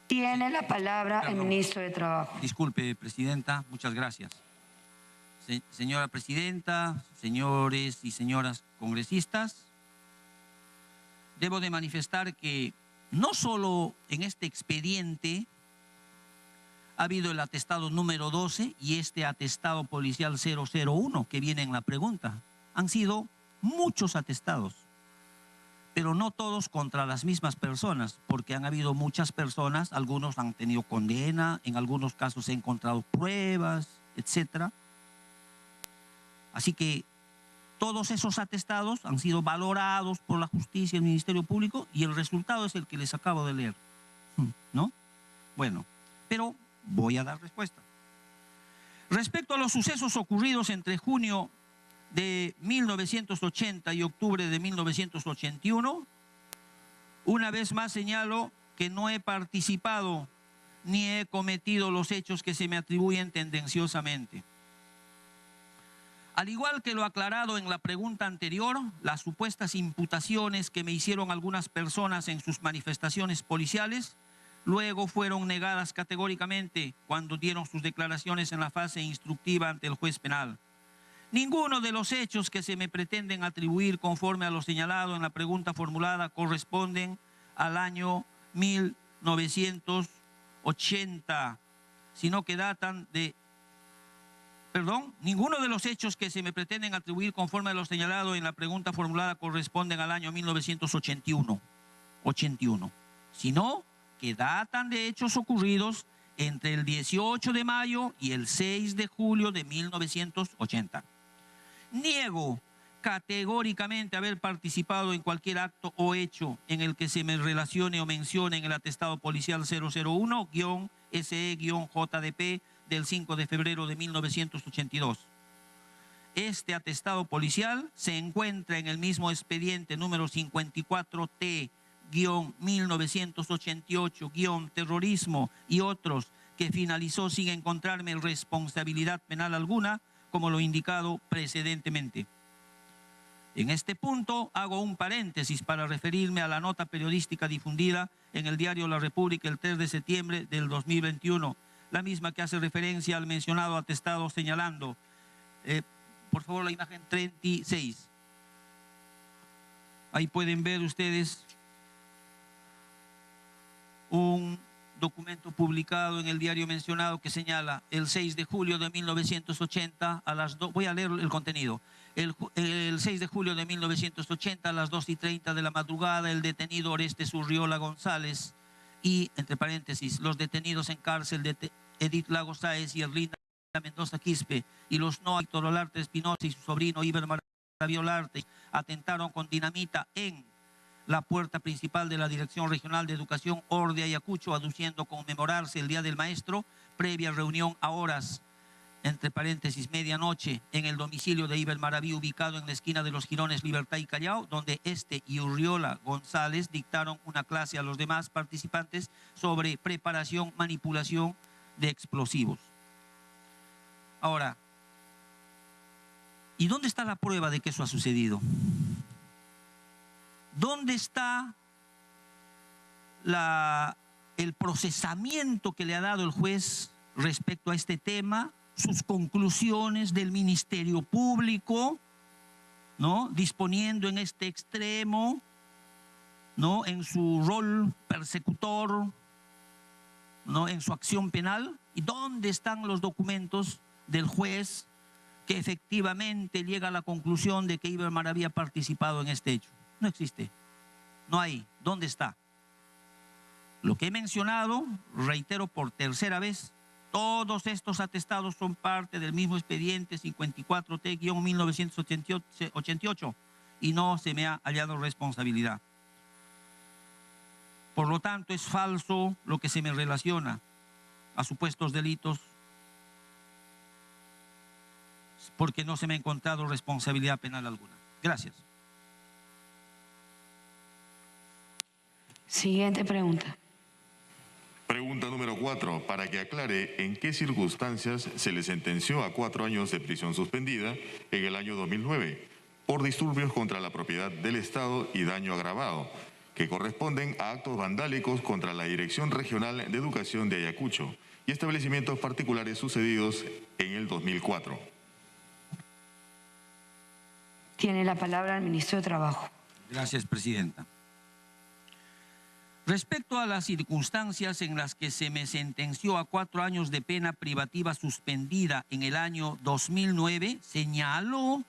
Tiene la palabra el ministro de Trabajo. Disculpe, Presidenta, muchas gracias. Señora Presidenta, señores y señoras congresistas, debo de manifestar que no solo en este expediente ha habido el atestado número 12 y este atestado policial 001 que viene en la pregunta. Han sido muchos atestados, pero no todos contra las mismas personas, porque han habido muchas personas, algunos han tenido condena, en algunos casos se han encontrado pruebas, etc. Así que todos esos atestados han sido valorados por la justicia y el Ministerio Público y el resultado es el que les acabo de leer, ¿no? Bueno, pero voy a dar respuesta. Respecto a los sucesos ocurridos entre junio de 1980 y octubre de 1981, una vez más señalo que no he participado ni he cometido los hechos que se me atribuyen tendenciosamente. Al igual que lo aclarado en la pregunta anterior, las supuestas imputaciones que me hicieron algunas personas en sus manifestaciones policiales luego fueron negadas categóricamente cuando dieron sus declaraciones en la fase instructiva ante el juez penal. Ninguno de los hechos que se me pretenden atribuir conforme a lo señalado en la pregunta formulada corresponden al año 1980, sino que datan de... ninguno de los hechos que se me pretenden atribuir conforme a lo señalado en la pregunta formulada corresponden al año 1981, sino que datan de hechos ocurridos entre el 18 de mayo y el 6 de julio de 1980. Niego categóricamente haber participado en cualquier acto o hecho en el que se me relacione o mencione en el atestado policial 001-SE-JDP del 5 de febrero de 1982. Este atestado policial se encuentra en el mismo expediente número 54T-1988-terrorismo y otros, que finalizó sin encontrarme responsabilidad penal alguna, como lo indicado precedentemente. En este punto hago un paréntesis para referirme a la nota periodística difundida en el diario La República el 3 de septiembre del 2021, la misma que hace referencia al mencionado atestado señalando, por favor, la imagen 36. Ahí pueden ver ustedes un documento publicado en el diario mencionado que señala el 6 de julio de 1980 a las 2, voy a leer el contenido. El 6 de julio de 1980 a las 2:30 de la madrugada, el detenido Orestes Urriola González y, entre paréntesis, los detenidos en cárcel de Edith Lagos Sáez y Erlinda Mendoza Quispe y los no Víctor Olarte Espinosa y su sobrino Iber Maravilla Olarte atentaron con dinamita en la puerta principal de la Dirección Regional de Educación Orde Ayacucho, aduciendo conmemorarse el Día del Maestro, previa reunión a horas, entre paréntesis, medianoche, en el domicilio de Iber Maravilla, ubicado en la esquina de los Jirones Libertad y Callao, donde este y Urriola González dictaron una clase a los demás participantes sobre preparación, manipulación de explosivos. Ahora, ¿y dónde está la prueba de que eso ha sucedido? ¿Dónde está el procesamiento que le ha dado el juez respecto a este tema, sus conclusiones del Ministerio Público, ¿no?, disponiendo en este extremo, ¿no?, en su rol persecutor, ¿no?, en su acción penal? ¿Y dónde están los documentos del juez que efectivamente llega a la conclusión de que Iber Maravilla ha participado en este hecho? No existe, no hay. ¿Dónde está? Lo que he mencionado, reitero por tercera vez, todos estos atestados son parte del mismo expediente 54T-1988 y no se me ha hallado responsabilidad. Por lo tanto, es falso lo que se me relaciona a supuestos delitos, porque no se me ha encontrado responsabilidad penal alguna. Gracias. Siguiente pregunta. Pregunta número 4, para que aclare en qué circunstancias se le sentenció a 4 años de prisión suspendida en el año 2009 por disturbios contra la propiedad del Estado y daño agravado, que corresponden a actos vandálicos contra la Dirección Regional de Educación de Ayacucho y establecimientos particulares sucedidos en el 2004. Tiene la palabra el ministro de Trabajo. Gracias, presidenta. Respecto a las circunstancias en las que se me sentenció a 4 años de pena privativa suspendida en el año 2009, señalo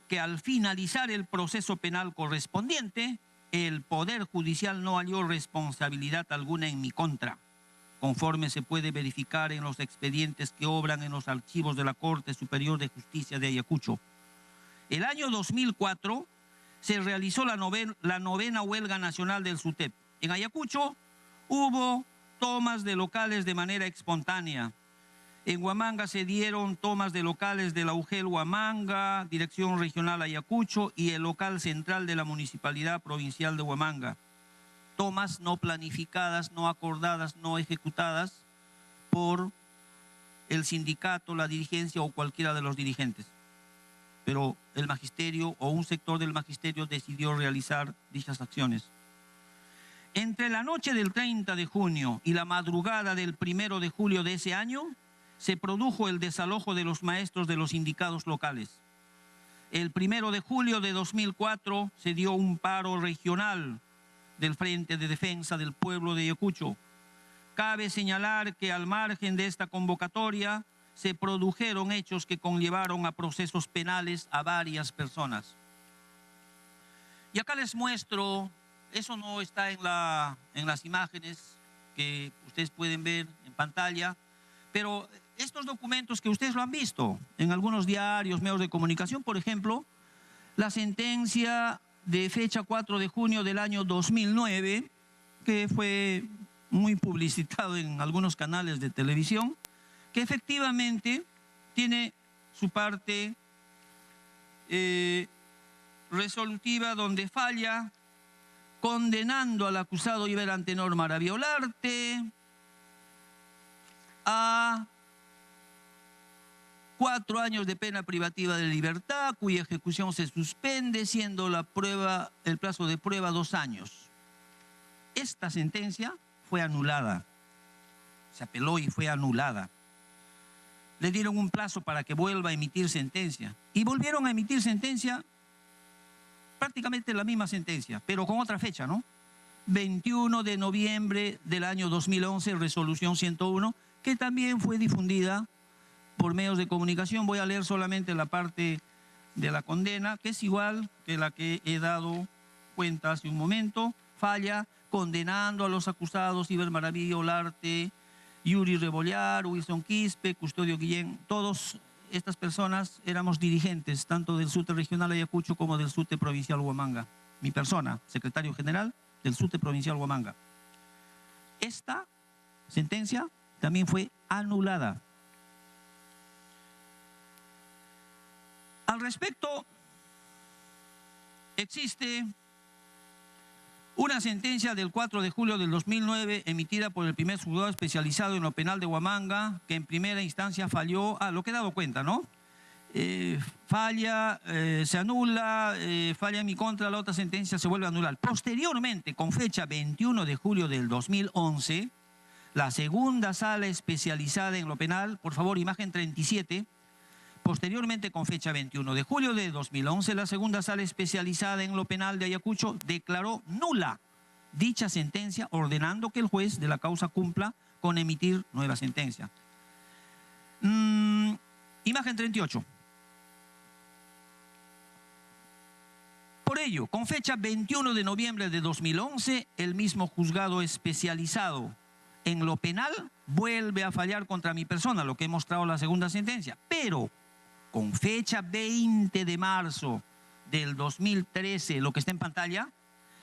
que al finalizar el proceso penal correspondiente, el Poder Judicial no halló responsabilidad alguna en mi contra, conforme se puede verificar en los expedientes que obran en los archivos de la Corte Superior de Justicia de Ayacucho. El año 2004 se realizó la novena huelga nacional del SUTEP. En Ayacucho hubo tomas de locales de manera espontánea En Huamanga se dieron tomas de locales de la UGEL Huamanga, Dirección Regional Ayacucho y el local central de la Municipalidad Provincial de Huamanga. Tomas no planificadas, no acordadas, no ejecutadas por el sindicato, la dirigencia o cualquiera de los dirigentes. Pero el magisterio o un sector del magisterio decidió realizar dichas acciones. Entre la noche del 30 de junio y la madrugada del 1 de julio de ese año, se produjo el desalojo de los maestros de los sindicatos locales. El 1 de julio de 2004 se dio un paro regional del Frente de Defensa del Pueblo de Ayacucho. Cabe señalar que al margen de esta convocatoria se produjeron hechos que conllevaron a procesos penales a varias personas. Y acá les muestro, eso no está en las imágenes que ustedes pueden ver en pantalla, pero estos documentos que ustedes lo han visto en algunos diarios, medios de comunicación, por ejemplo, la sentencia de fecha 4 de junio del año 2009, que fue muy publicitado en algunos canales de televisión, que efectivamente tiene su parte resolutiva donde falla condenando al acusado Iber Antenor Maraví Olarte a 4 años de pena privativa de libertad, cuya ejecución se suspende, siendo el plazo de prueba 2 años. Esta sentencia fue anulada, se apeló y fue anulada. Le dieron un plazo para que vuelva a emitir sentencia y volvieron a emitir sentencia, prácticamente la misma sentencia, pero con otra fecha, ¿no? 21 de noviembre del año 2011, resolución 101, que también fue difundida por medios de comunicación. Voy a leer solamente la parte de la condena, que es igual que la que he dado cuenta hace un momento. Falla condenando a los acusados Iber Maraví Olarte, Yuri Rebollar, Wilson Quispe, Custodio Guillén. Todas estas personas éramos dirigentes tanto del SUTE Regional Ayacucho como del SUTE Provincial Huamanga. Mi persona, secretario general del SUTE Provincial Huamanga. Esta sentencia también fue anulada. Al respecto, existe una sentencia del 4 de julio del 2009 emitida por el primer juzgado especializado en lo penal de Huamanga, que en primera instancia falló, lo que he dado cuenta, ¿no? Falla, se anula, falla en mi contra, la otra sentencia se vuelve a anular. Posteriormente, con fecha 21 de julio del 2011, la segunda sala especializada en lo penal, por favor, imagen 37, posteriormente con fecha 21 de julio de 2011, la segunda sala especializada en lo penal de Ayacucho declaró nula dicha sentencia, ordenando que el juez de la causa cumpla con emitir nueva sentencia. Imagen 38. Por ello, con fecha 21 de noviembre de 2011, el mismo juzgado especializado en lo penal vuelve a fallar contra mi persona, lo que he mostrado la segunda sentencia, pero con fecha 20 de marzo del 2013, lo que está en pantalla,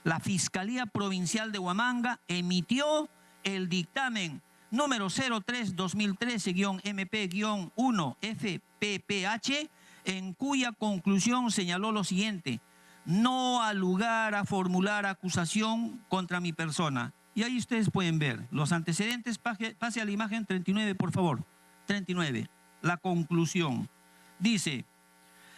la Fiscalía Provincial de Huamanga emitió el dictamen número 03-2013-MP-1-FPPH, en cuya conclusión señaló lo siguiente: no ha lugar a formular acusación contra mi persona. Y ahí ustedes pueden ver los antecedentes. Pase a la imagen 39, por favor. 39, la conclusión. Dice: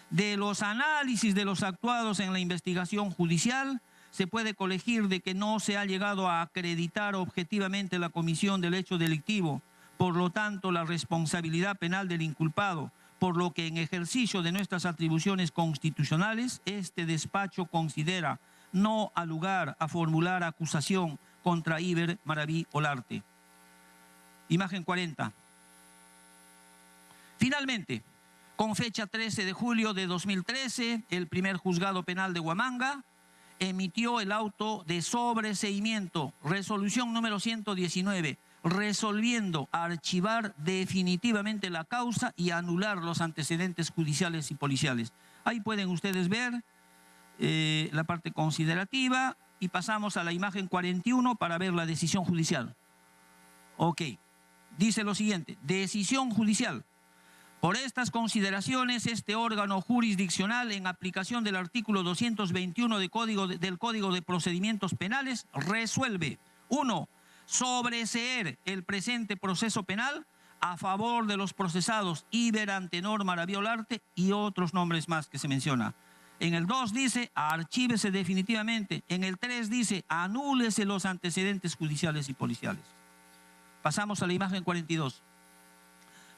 de los análisis de los actuados en la investigación judicial, se puede colegir de que no se ha llegado a acreditar objetivamente la comisión del hecho delictivo, por lo tanto la responsabilidad penal del inculpado, por lo que en ejercicio de nuestras atribuciones constitucionales, este despacho considera no ha lugar a formular acusación contra Iber Maraví Olarte. Imagen 40. Finalmente, con fecha 13 de julio de 2013, el primer juzgado penal de Huamanga emitió el auto de sobreseimiento, resolución número 119, resolviendo archivar definitivamente la causa y anular los antecedentes judiciales y policiales. Ahí pueden ustedes ver la parte considerativa y pasamos a la imagen 41 para ver la decisión judicial. Ok. dice lo siguiente: decisión judicial. Por estas consideraciones, este órgano jurisdiccional, en aplicación del artículo 221 del Código de Procedimientos Penales, resuelve: 1. Sobreseer el presente proceso penal a favor de los procesados Iber, Antenor, Maravilla Olarte y otros nombres más que se menciona. En el 2 dice: archívese definitivamente. En el 3 dice: anúlese los antecedentes judiciales y policiales. Pasamos a la imagen 42.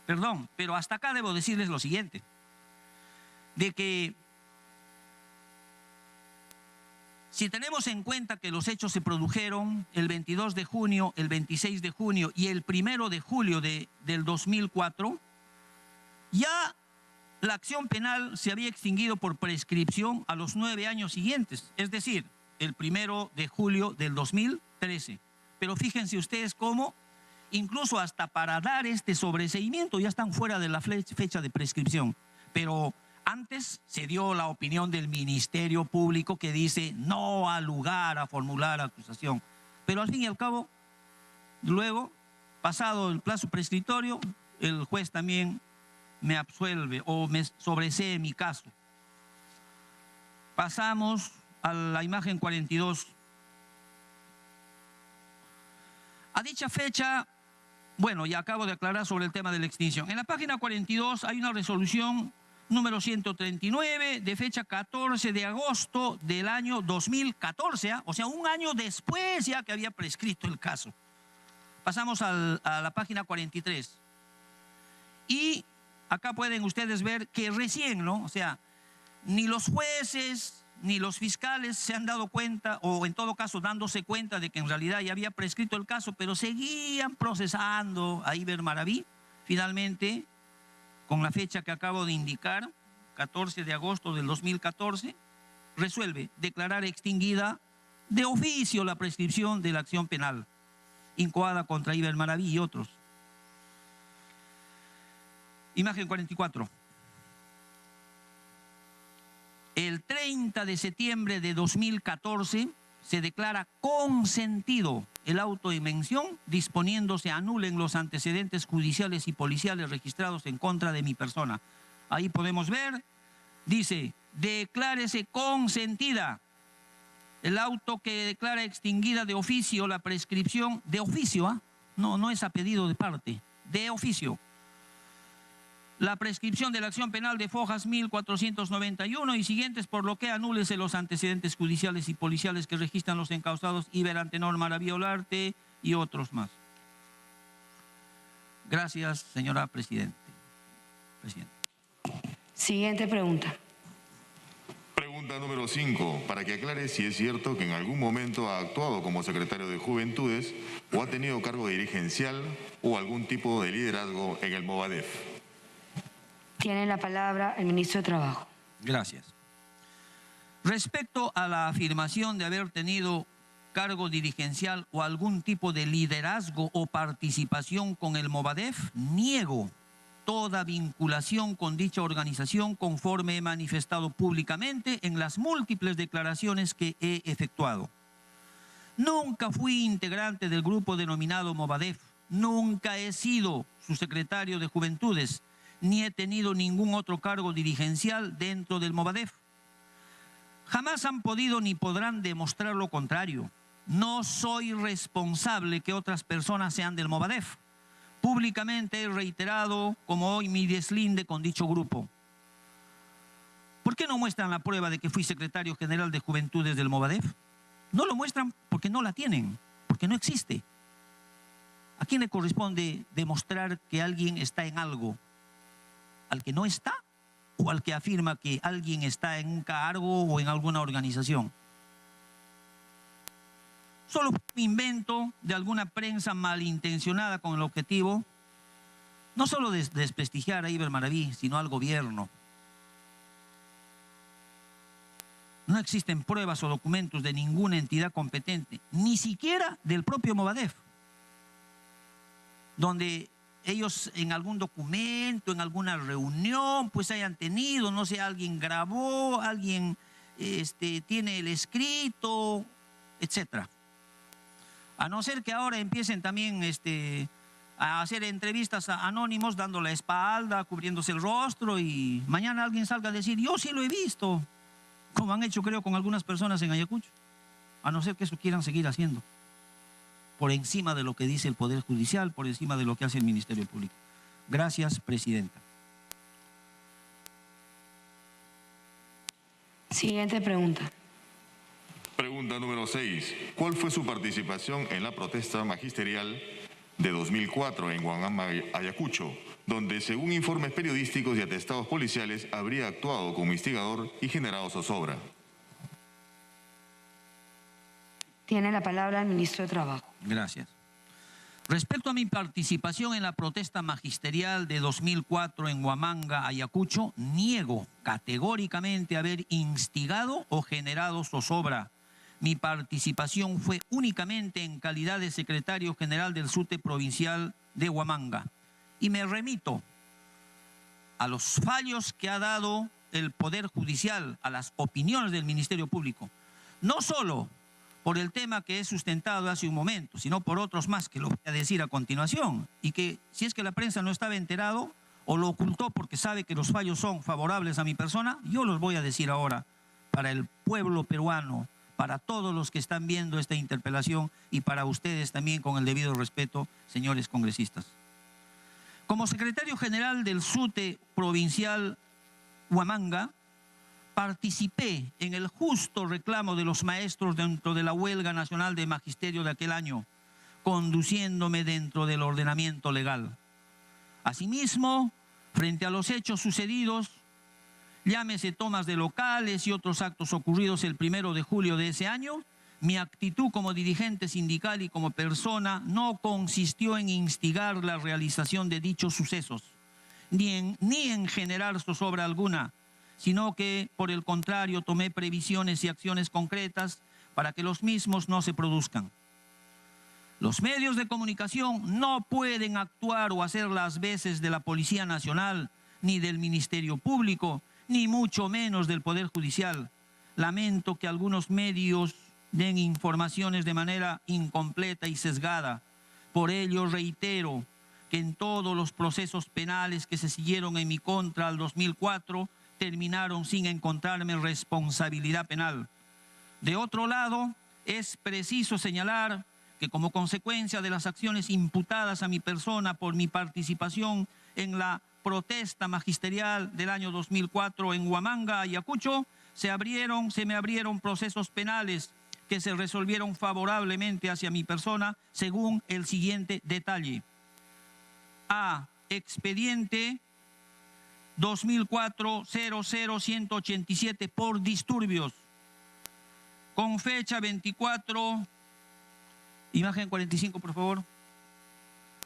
Perdón, pero hasta acá debo decirles lo siguiente, de que si tenemos en cuenta que los hechos se produjeron el 22 de junio, el 26 de junio y el 1 de julio del 2004, ya la acción penal se había extinguido por prescripción a los 9 años siguientes, es decir, el 1 de julio del 2013. Pero fíjense ustedes cómo incluso hasta para dar este sobreseimiento ya están fuera de la fecha de prescripción. Pero antes se dio la opinión del Ministerio Público que dice no ha lugar a formular acusación. Pero al fin y al cabo, luego, pasado el plazo prescriptorio, el juez también me absuelve o me sobresee mi caso. Pasamos a la imagen 42. A dicha fecha, bueno, ya acabo de aclarar sobre el tema de la extinción. En la página 42 hay una resolución número 139 de fecha 14 de agosto del año 2014, o sea, un año después ya que había prescrito el caso. Pasamos a la página 43. Y acá pueden ustedes ver que recién, ¿no? O sea, ni los jueces ni los fiscales se han dado cuenta, o en todo caso dándose cuenta de que en realidad ya había prescrito el caso, pero seguían procesando a Iber Maraví. Finalmente, con la fecha que acabo de indicar, 14 de agosto del 2014, resuelve declarar extinguida de oficio la prescripción de la acción penal incoada contra Iber Maraví y otros. Imagen 44. El 30 de septiembre de 2014 se declara consentido el auto de mención, disponiéndose anulen los antecedentes judiciales y policiales registrados en contra de mi persona. Ahí podemos ver, dice, declárese consentida el auto que declara extinguida de oficio la prescripción, de oficio, no es a pedido de parte, de oficio. La prescripción de la acción penal de Fojas 1491 y siguientes, por lo que anúlese los antecedentes judiciales y policiales que registran los encausados Iber, Antenor, Maravilla Olarte y otros más. Gracias, señora Presidenta. Siguiente pregunta. Pregunta número 5. Para que aclare si es cierto que en algún momento ha actuado como secretario de Juventudes o ha tenido cargo dirigencial o algún tipo de liderazgo en el Movadef. Tiene la palabra el ministro de Trabajo. Gracias. Respecto a la afirmación de haber tenido cargo dirigencial o algún tipo de liderazgo o participación con el Movadef, niego toda vinculación con dicha organización conforme he manifestado públicamente en las múltiples declaraciones que he efectuado. Nunca fui integrante del grupo denominado Movadef, nunca he sido su secretario de Juventudes, ni he tenido ningún otro cargo dirigencial dentro del Movadef. Jamás han podido ni podrán demostrar lo contrario. No soy responsable que otras personas sean del Movadef. Públicamente he reiterado, como hoy, mi deslinde con dicho grupo. ¿Por qué no muestran la prueba de que fui secretario general de Juventudes del Movadef? No lo muestran porque no la tienen, porque no existe. ¿A quién le corresponde demostrar que alguien está en algo? ¿Al que no está o al que afirma que alguien está en un cargo o en alguna organización? Solo fue un invento de alguna prensa malintencionada con el objetivo no solo de desprestigiar a Iber Maraví, sino al gobierno. No existen pruebas o documentos de ninguna entidad competente, ni siquiera del propio Movadef, donde ellos en algún documento, en alguna reunión, pues hayan tenido, no sé, alguien grabó, alguien tiene el escrito, etcétera. A no ser que ahora empiecen también a hacer entrevistas a anónimos dando la espalda, cubriéndose el rostro, y mañana alguien salga a decir, yo sí lo he visto, como han hecho creo con algunas personas en Ayacucho, a no ser que eso quieran seguir haciendo, por encima de lo que dice el Poder Judicial, por encima de lo que hace el Ministerio Público. Gracias, Presidenta. Siguiente pregunta. Pregunta número 6. ¿Cuál fue su participación en la protesta magisterial de 2004 en Huamanga, Ayacucho, donde, según informes periodísticos y atestados policiales, habría actuado como instigador y generado zozobra? Tiene la palabra el ministro de Trabajo. Gracias. Respecto a mi participación en la protesta magisterial de 2004 en Huamanga, Ayacucho, niego categóricamente haber instigado o generado zozobra. Mi participación fue únicamente en calidad de secretario general del SUTE provincial de Huamanga. Y me remito a los fallos que ha dado el Poder Judicial, a las opiniones del Ministerio Público. No solo por el tema que he sustentado hace un momento, sino por otros más que lo voy a decir a continuación, y que si es que la prensa no estaba enterado o lo ocultó porque sabe que los fallos son favorables a mi persona, yo los voy a decir ahora para el pueblo peruano, para todos los que están viendo esta interpelación y para ustedes también, con el debido respeto, señores congresistas. Como secretario general del SUTE provincial Huamanga, participé en el justo reclamo de los maestros dentro de la huelga nacional de magisterio de aquel año, conduciéndome dentro del ordenamiento legal. Asimismo, frente a los hechos sucedidos, llámese tomas de locales y otros actos ocurridos el 1 de julio de ese año, mi actitud como dirigente sindical y como persona no consistió en instigar la realización de dichos sucesos, ni en generar zozobra alguna, sino que, por el contrario, tomé previsiones y acciones concretas para que los mismos no se produzcan. Los medios de comunicación no pueden actuar o hacer las veces de la Policía Nacional, ni del Ministerio Público, ni mucho menos del Poder Judicial. Lamento que algunos medios den informaciones de manera incompleta y sesgada. Por ello reitero que en todos los procesos penales que se siguieron en mi contra al 2004 terminaron sin encontrarme responsabilidad penal. De otro lado, es preciso señalar que como consecuencia de las acciones imputadas a mi persona por mi participación en la protesta magisterial del año 2004 en Huamanga, Ayacucho, se me abrieron procesos penales que se resolvieron favorablemente hacia mi persona según el siguiente detalle. A. Expediente 2004-00-187 por disturbios. Con fecha 24, imagen 45 por favor.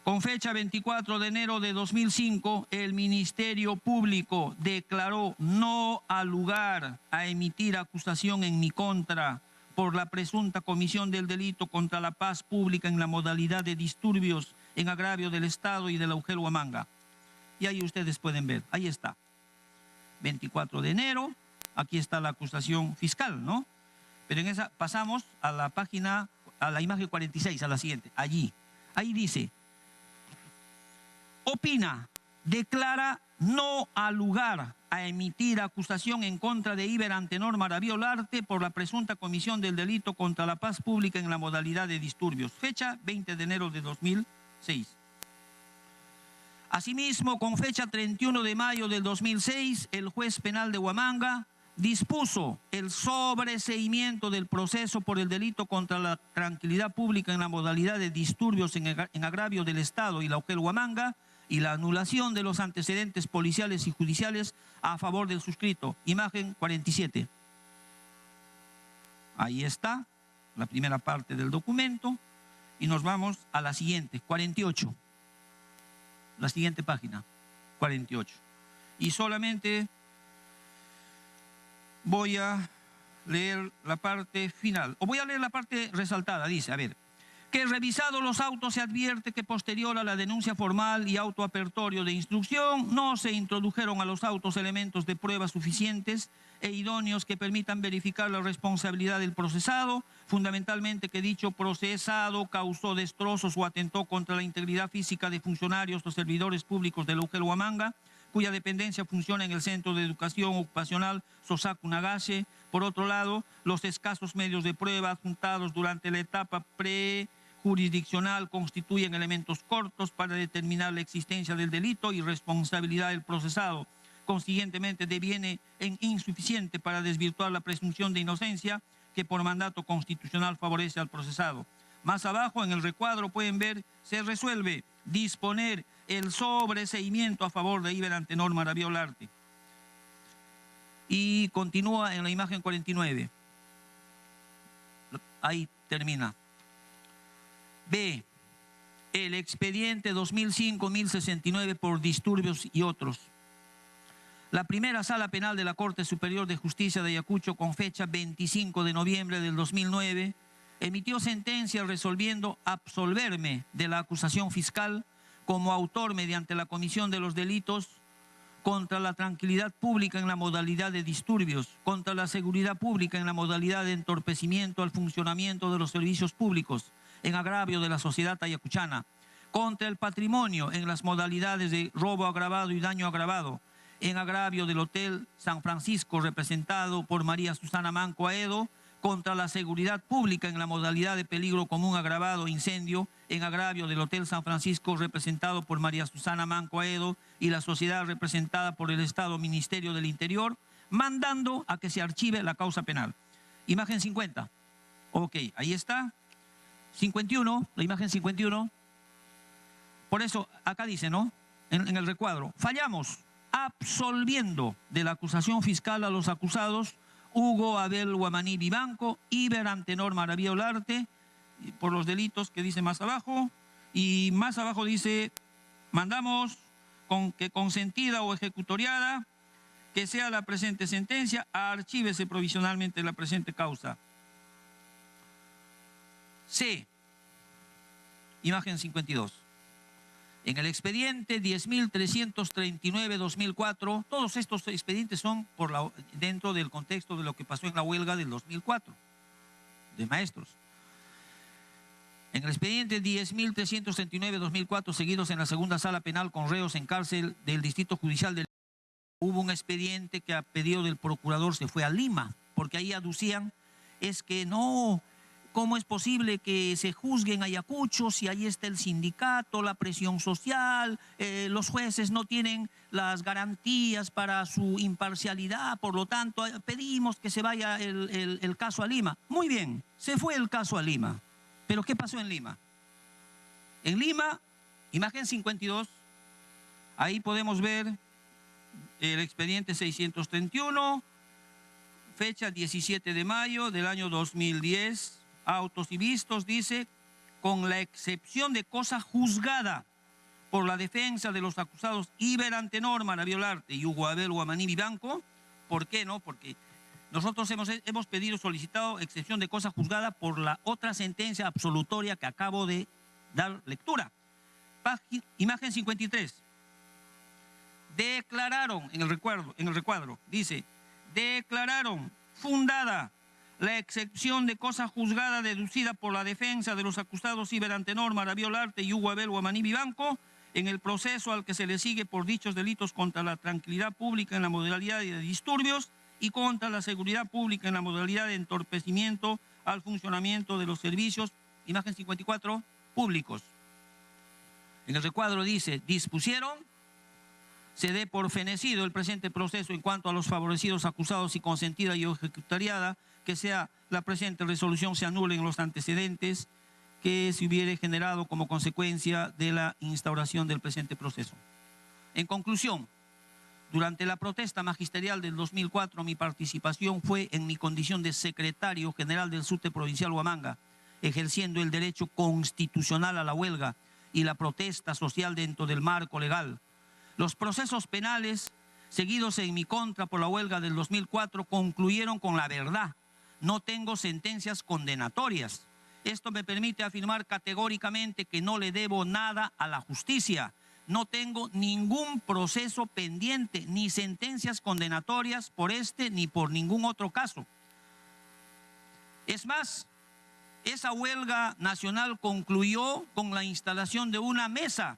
Con fecha 24 de enero de 2005, el Ministerio Público declaró no al lugar a emitir acusación en mi contra por la presunta comisión del delito contra la paz pública en la modalidad de disturbios en agravio del Estado y de la UGEL Huamanga. Y ahí ustedes pueden ver, ahí está. 24 de enero, aquí está la acusación fiscal, ¿no? Pero en esa pasamos a la página, a la imagen 46, a la siguiente, allí. Ahí dice, opina, declara no al lugar a emitir acusación en contra de Iber Antenor Maraví Olarte por la presunta comisión del delito contra la paz pública en la modalidad de disturbios. Fecha 20 de enero de 2006. Asimismo, con fecha 31 de mayo del 2006, el juez penal de Huamanga dispuso el sobreseimiento del proceso por el delito contra la tranquilidad pública en la modalidad de disturbios en agravio del Estado y la UGEL Huamanga y la anulación de los antecedentes policiales y judiciales a favor del suscrito. Imagen 47. Ahí está la primera parte del documento y nos vamos a la siguiente, 48. La siguiente página, 48. Y solamente voy a leer la parte final, o voy a leer la parte resaltada. Dice, a ver, que revisado los autos se advierte que posterior a la denuncia formal y autoapertorio de instrucción no se introdujeron a los autos elementos de prueba suficientes e idóneos que permitan verificar la responsabilidad del procesado, fundamentalmente que dicho procesado causó destrozos o atentó contra la integridad física de funcionarios o servidores públicos de la UGEL Huamanga, cuya dependencia funciona en el Centro de Educación Ocupacional Sosaku Nagase. Por otro lado, los escasos medios de prueba adjuntados durante la etapa prejurisdiccional constituyen elementos cortos para determinar la existencia del delito y responsabilidad del procesado. Consiguientemente, deviene en insuficiente para desvirtuar la presunción de inocencia que por mandato constitucional favorece al procesado. Más abajo en el recuadro pueden ver, se resuelve disponer el sobreseimiento a favor de Iber Antenor Maravilla Olarte. Y continúa en la imagen 49. Ahí termina. B. El expediente 2005-1069 por disturbios y otros. La primera sala penal de la Corte Superior de Justicia de Ayacucho, con fecha 25 de noviembre del 2009, emitió sentencia resolviendo absolverme de la acusación fiscal como autor mediante la comisión de los delitos contra la tranquilidad pública en la modalidad de disturbios, contra la seguridad pública en la modalidad de entorpecimiento al funcionamiento de los servicios públicos, en agravio de la sociedad ayacuchana, contra el patrimonio en las modalidades de robo agravado y daño agravado, en agravio del Hotel San Francisco representado por María Susana Manco Aedo, contra la seguridad pública en la modalidad de peligro común agravado incendio, en agravio del Hotel San Francisco representado por María Susana Manco Aedo y la sociedad representada por el Estado Ministerio del Interior, mandando a que se archive la causa penal. Imagen 50. Ok, ahí está. 51, la imagen 51. Por eso, acá dice, ¿no? En el recuadro, fallamos absolviendo de la acusación fiscal a los acusados Hugo Abel Huamaní Vivanco, Iber Antenor Maravilla Olarte, por los delitos que dice más abajo, y más abajo dice, mandamos con que consentida o ejecutoriada que sea la presente sentencia, archívese provisionalmente la presente causa. C. Imagen 52. En el expediente 10.339-2004, todos estos expedientes son dentro del contexto de lo que pasó en la huelga del 2004, de maestros. En el expediente 10.339-2004, seguidos en la segunda sala penal con reos en cárcel del Distrito Judicial del hubo un expediente que a pedido del procurador se fue a Lima, porque ahí aducían, es que no... ¿Cómo es posible que se juzgue en Ayacucho si ahí está el sindicato, la presión social, los jueces no tienen las garantías para su imparcialidad? Por lo tanto, pedimos que se vaya el caso a Lima. Muy bien, se fue el caso a Lima. ¿Pero qué pasó en Lima? En Lima, imagen 52, ahí podemos ver el expediente 631, fecha 17 de mayo del año 2010, autos y vistos, dice, con la excepción de cosa juzgada por la defensa de los acusados Iber Antenor Maravilla Olarte y Hugo Abel Huamaní Vivanco. ¿Por qué no? Porque nosotros hemos pedido, solicitado excepción de cosa juzgada por la otra sentencia absolutoria que acabo de dar lectura. Imagen 53. Declararon, en el recuadro, dice, declararon fundada la excepción de cosa juzgada deducida por la defensa de los acusados Iber Antenor Maravilla Olarte y Hugo Abel Huamaní Vivanco en el proceso al que se le sigue por dichos delitos contra la tranquilidad pública en la modalidad de disturbios y contra la seguridad pública en la modalidad de entorpecimiento al funcionamiento de los servicios, imagen 54, públicos. En el recuadro dice, dispusieron, se dé por fenecido el presente proceso en cuanto a los favorecidos acusados y consentida y ejecutariada, que sea la presente resolución se anulen los antecedentes que se hubiere generado como consecuencia de la instauración del presente proceso. En conclusión, durante la protesta magisterial del 2004, mi participación fue en mi condición de secretario general del SUTE Provincial Huamanga, ejerciendo el derecho constitucional a la huelga y la protesta social dentro del marco legal. Los procesos penales seguidos en mi contra por la huelga del 2004 concluyeron con la verdad. No tengo sentencias condenatorias. Esto me permite afirmar categóricamente que no le debo nada a la justicia. No tengo ningún proceso pendiente, ni sentencias condenatorias por este ni por ningún otro caso. Es más, esa huelga nacional concluyó con la instalación de una mesa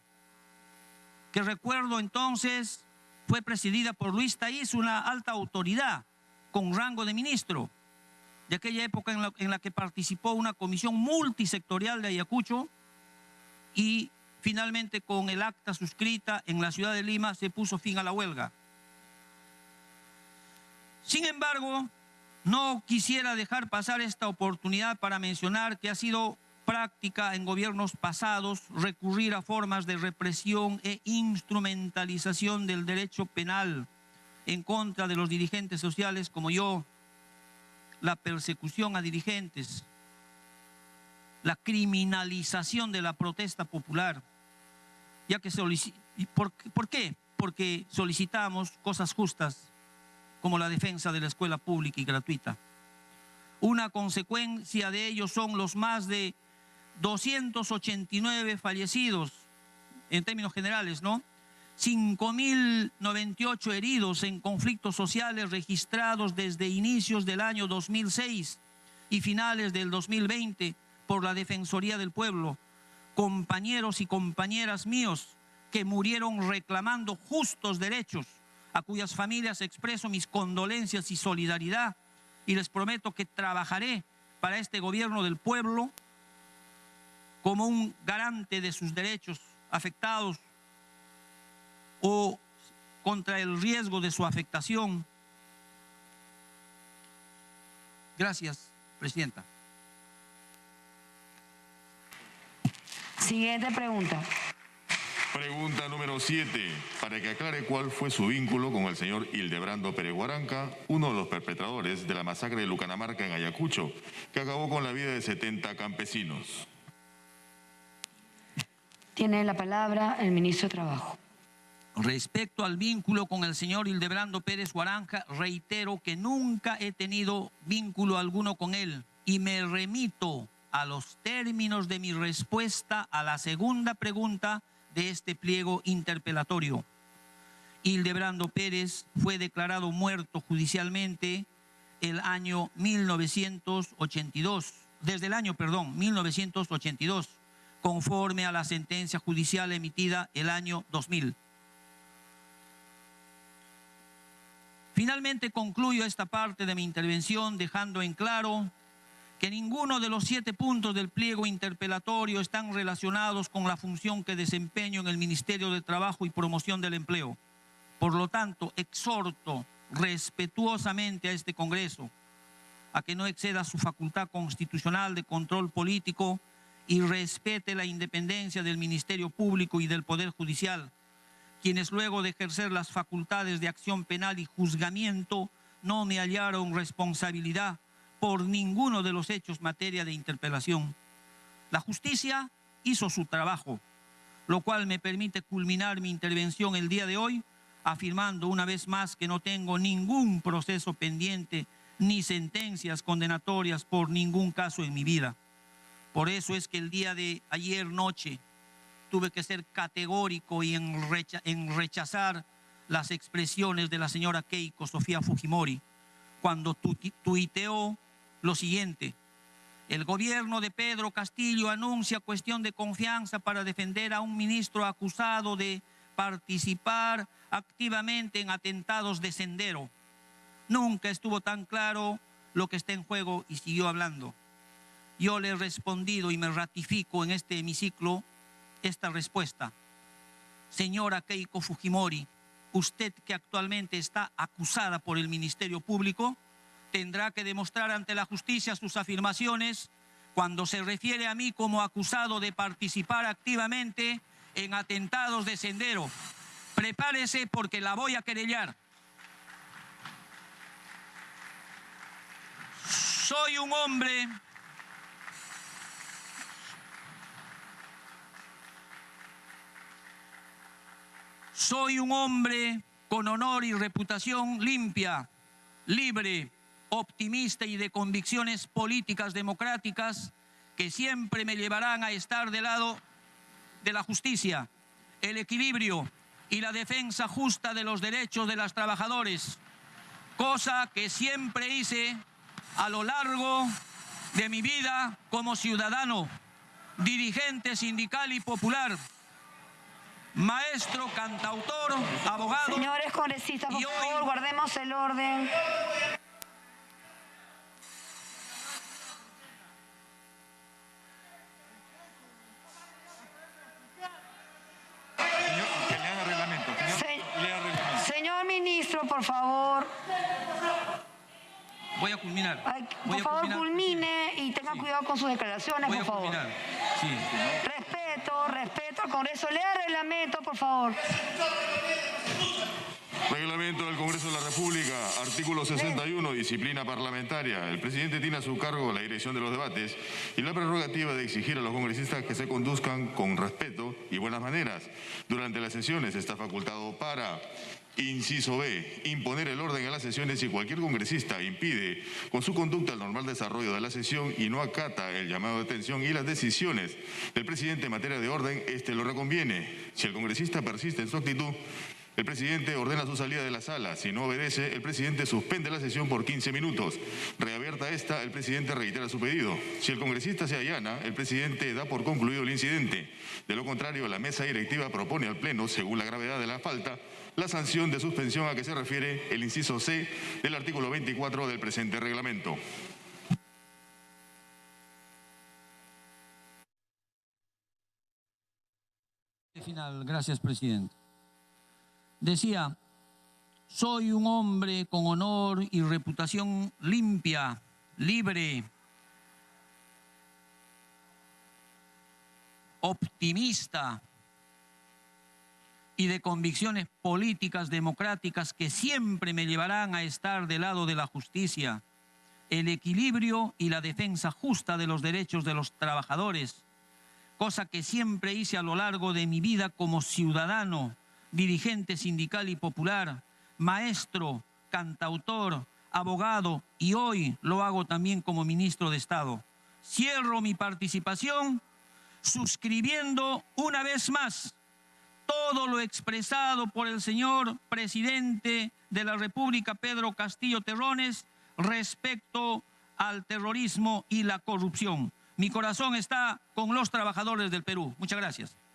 que recuerdo entonces fue presidida por Luis Taiz, una alta autoridad con rango de ministro, de aquella época en la que participó una comisión multisectorial de Ayacucho, y finalmente con el acta suscrita en la ciudad de Lima se puso fin a la huelga. Sin embargo, no quisiera dejar pasar esta oportunidad para mencionar que ha sido práctica en gobiernos pasados recurrir a formas de represión e instrumentalización del derecho penal en contra de los dirigentes sociales como yo, la persecución a dirigentes, la criminalización de la protesta popular, ya que ¿por qué? Porque solicitamos cosas justas como la defensa de la escuela pública y gratuita. Una consecuencia de ello son los más de 289 fallecidos en términos generales, ¿no? 5.098 heridos en conflictos sociales registrados desde inicios del año 2006 y finales del 2020 por la Defensoría del Pueblo. Compañeros y compañeras míos que murieron reclamando justos derechos, a cuyas familias expreso mis condolencias y solidaridad, y les prometo que trabajaré para este gobierno del pueblo como un garante de sus derechos afectados o contra el riesgo de su afectación. Gracias, Presidenta. Siguiente pregunta. Pregunta número 7, para que aclare cuál fue su vínculo con el señor Hildebrando Pérez Huaranca, uno de los perpetradores de la masacre de Lucanamarca en Ayacucho, que acabó con la vida de 70 campesinos. Tiene la palabra el ministro de Trabajo. Respecto al vínculo con el señor Hildebrando Pérez Huaranca, reitero que nunca he tenido vínculo alguno con él y me remito a los términos de mi respuesta a la segunda pregunta de este pliego interpelatorio. Hildebrando Pérez fue declarado muerto judicialmente el año 1982, desde el año, 1982, conforme a la sentencia judicial emitida el año 2000. Finalmente concluyo esta parte de mi intervención dejando en claro que ninguno de los 7 puntos del pliego interpelatorio están relacionados con la función que desempeño en el Ministerio de Trabajo y Promoción del Empleo. Por lo tanto, exhorto respetuosamente a este Congreso a que no exceda su facultad constitucional de control político y respete la independencia del Ministerio Público y del Poder Judicial, quienes luego de ejercer las facultades de acción penal y juzgamiento no me hallaron responsabilidad por ninguno de los hechos materia de interpelación. La justicia hizo su trabajo, lo cual me permite culminar mi intervención el día de hoy afirmando una vez más que no tengo ningún proceso pendiente ni sentencias condenatorias por ningún caso en mi vida. Por eso es que el día de ayer noche tuve que ser categórico y en rechazar las expresiones de la señora Keiko Sofía Fujimori cuando tuiteó lo siguiente: el gobierno de Pedro Castillo anuncia cuestión de confianza para defender a un ministro acusado de participar activamente en atentados de Sendero. Nunca estuvo tan claro lo que está en juego, y siguió hablando. Yo le he respondido y me ratifico en este hemiciclo esta respuesta. Señora Keiko Fujimori, usted que actualmente está acusada por el Ministerio Público, tendrá que demostrar ante la justicia sus afirmaciones cuando se refiere a mí como acusado de participar activamente en atentados de Sendero. Prepárese porque la voy a querellar. Soy un hombre con honor y reputación limpia, libre, optimista y de convicciones políticas democráticas que siempre me llevarán a estar del lado de la justicia, el equilibrio y la defensa justa de los derechos de los trabajadores, cosa que siempre hice a lo largo de mi vida como ciudadano, dirigente sindical y popular, maestro, cantautor, abogado. Señores congresistas, por favor, guardemos el orden. Señor ministro, por favor. Voy a culminar. Por favor, culmine y tenga cuidado con sus declaraciones, por favor. Voy a culminar. Sí. Respeto al Congreso. Lea el reglamento, por favor. Reglamento del Congreso de la República, artículo 61, disciplina parlamentaria. El presidente tiene a su cargo la dirección de los debates y la prerrogativa de exigir a los congresistas que se conduzcan con respeto y buenas maneras. Durante las sesiones está facultado para, inciso B, imponer el orden en las sesiones si cualquier congresista impide con su conducta el normal desarrollo de la sesión y no acata el llamado de atención y las decisiones del presidente en materia de orden, este lo reconviene. Si el congresista persiste en su actitud, el presidente ordena su salida de la sala. Si no obedece, el presidente suspende la sesión por 15 minutos. Reabierta esta, el presidente reitera su pedido. Si el congresista se allana, el presidente da por concluido el incidente. De lo contrario, la mesa directiva propone al Pleno, según la gravedad de la falta, la sanción de suspensión a que se refiere el inciso C del artículo 24 del presente reglamento. Final, gracias, presidente. Decía, soy un hombre con honor y reputación limpia, libre, optimista y de convicciones políticas democráticas que siempre me llevarán a estar del lado de la justicia, el equilibrio y la defensa justa de los derechos de los trabajadores, cosa que siempre hice a lo largo de mi vida como ciudadano, dirigente sindical y popular, maestro, cantautor, abogado y hoy lo hago también como ministro de Estado. Cierro mi participación suscribiendo una vez más todo lo expresado por el señor presidente de la República, Pedro Castillo Terrones, respecto al terrorismo y la corrupción. Mi corazón está con los trabajadores del Perú. Muchas gracias.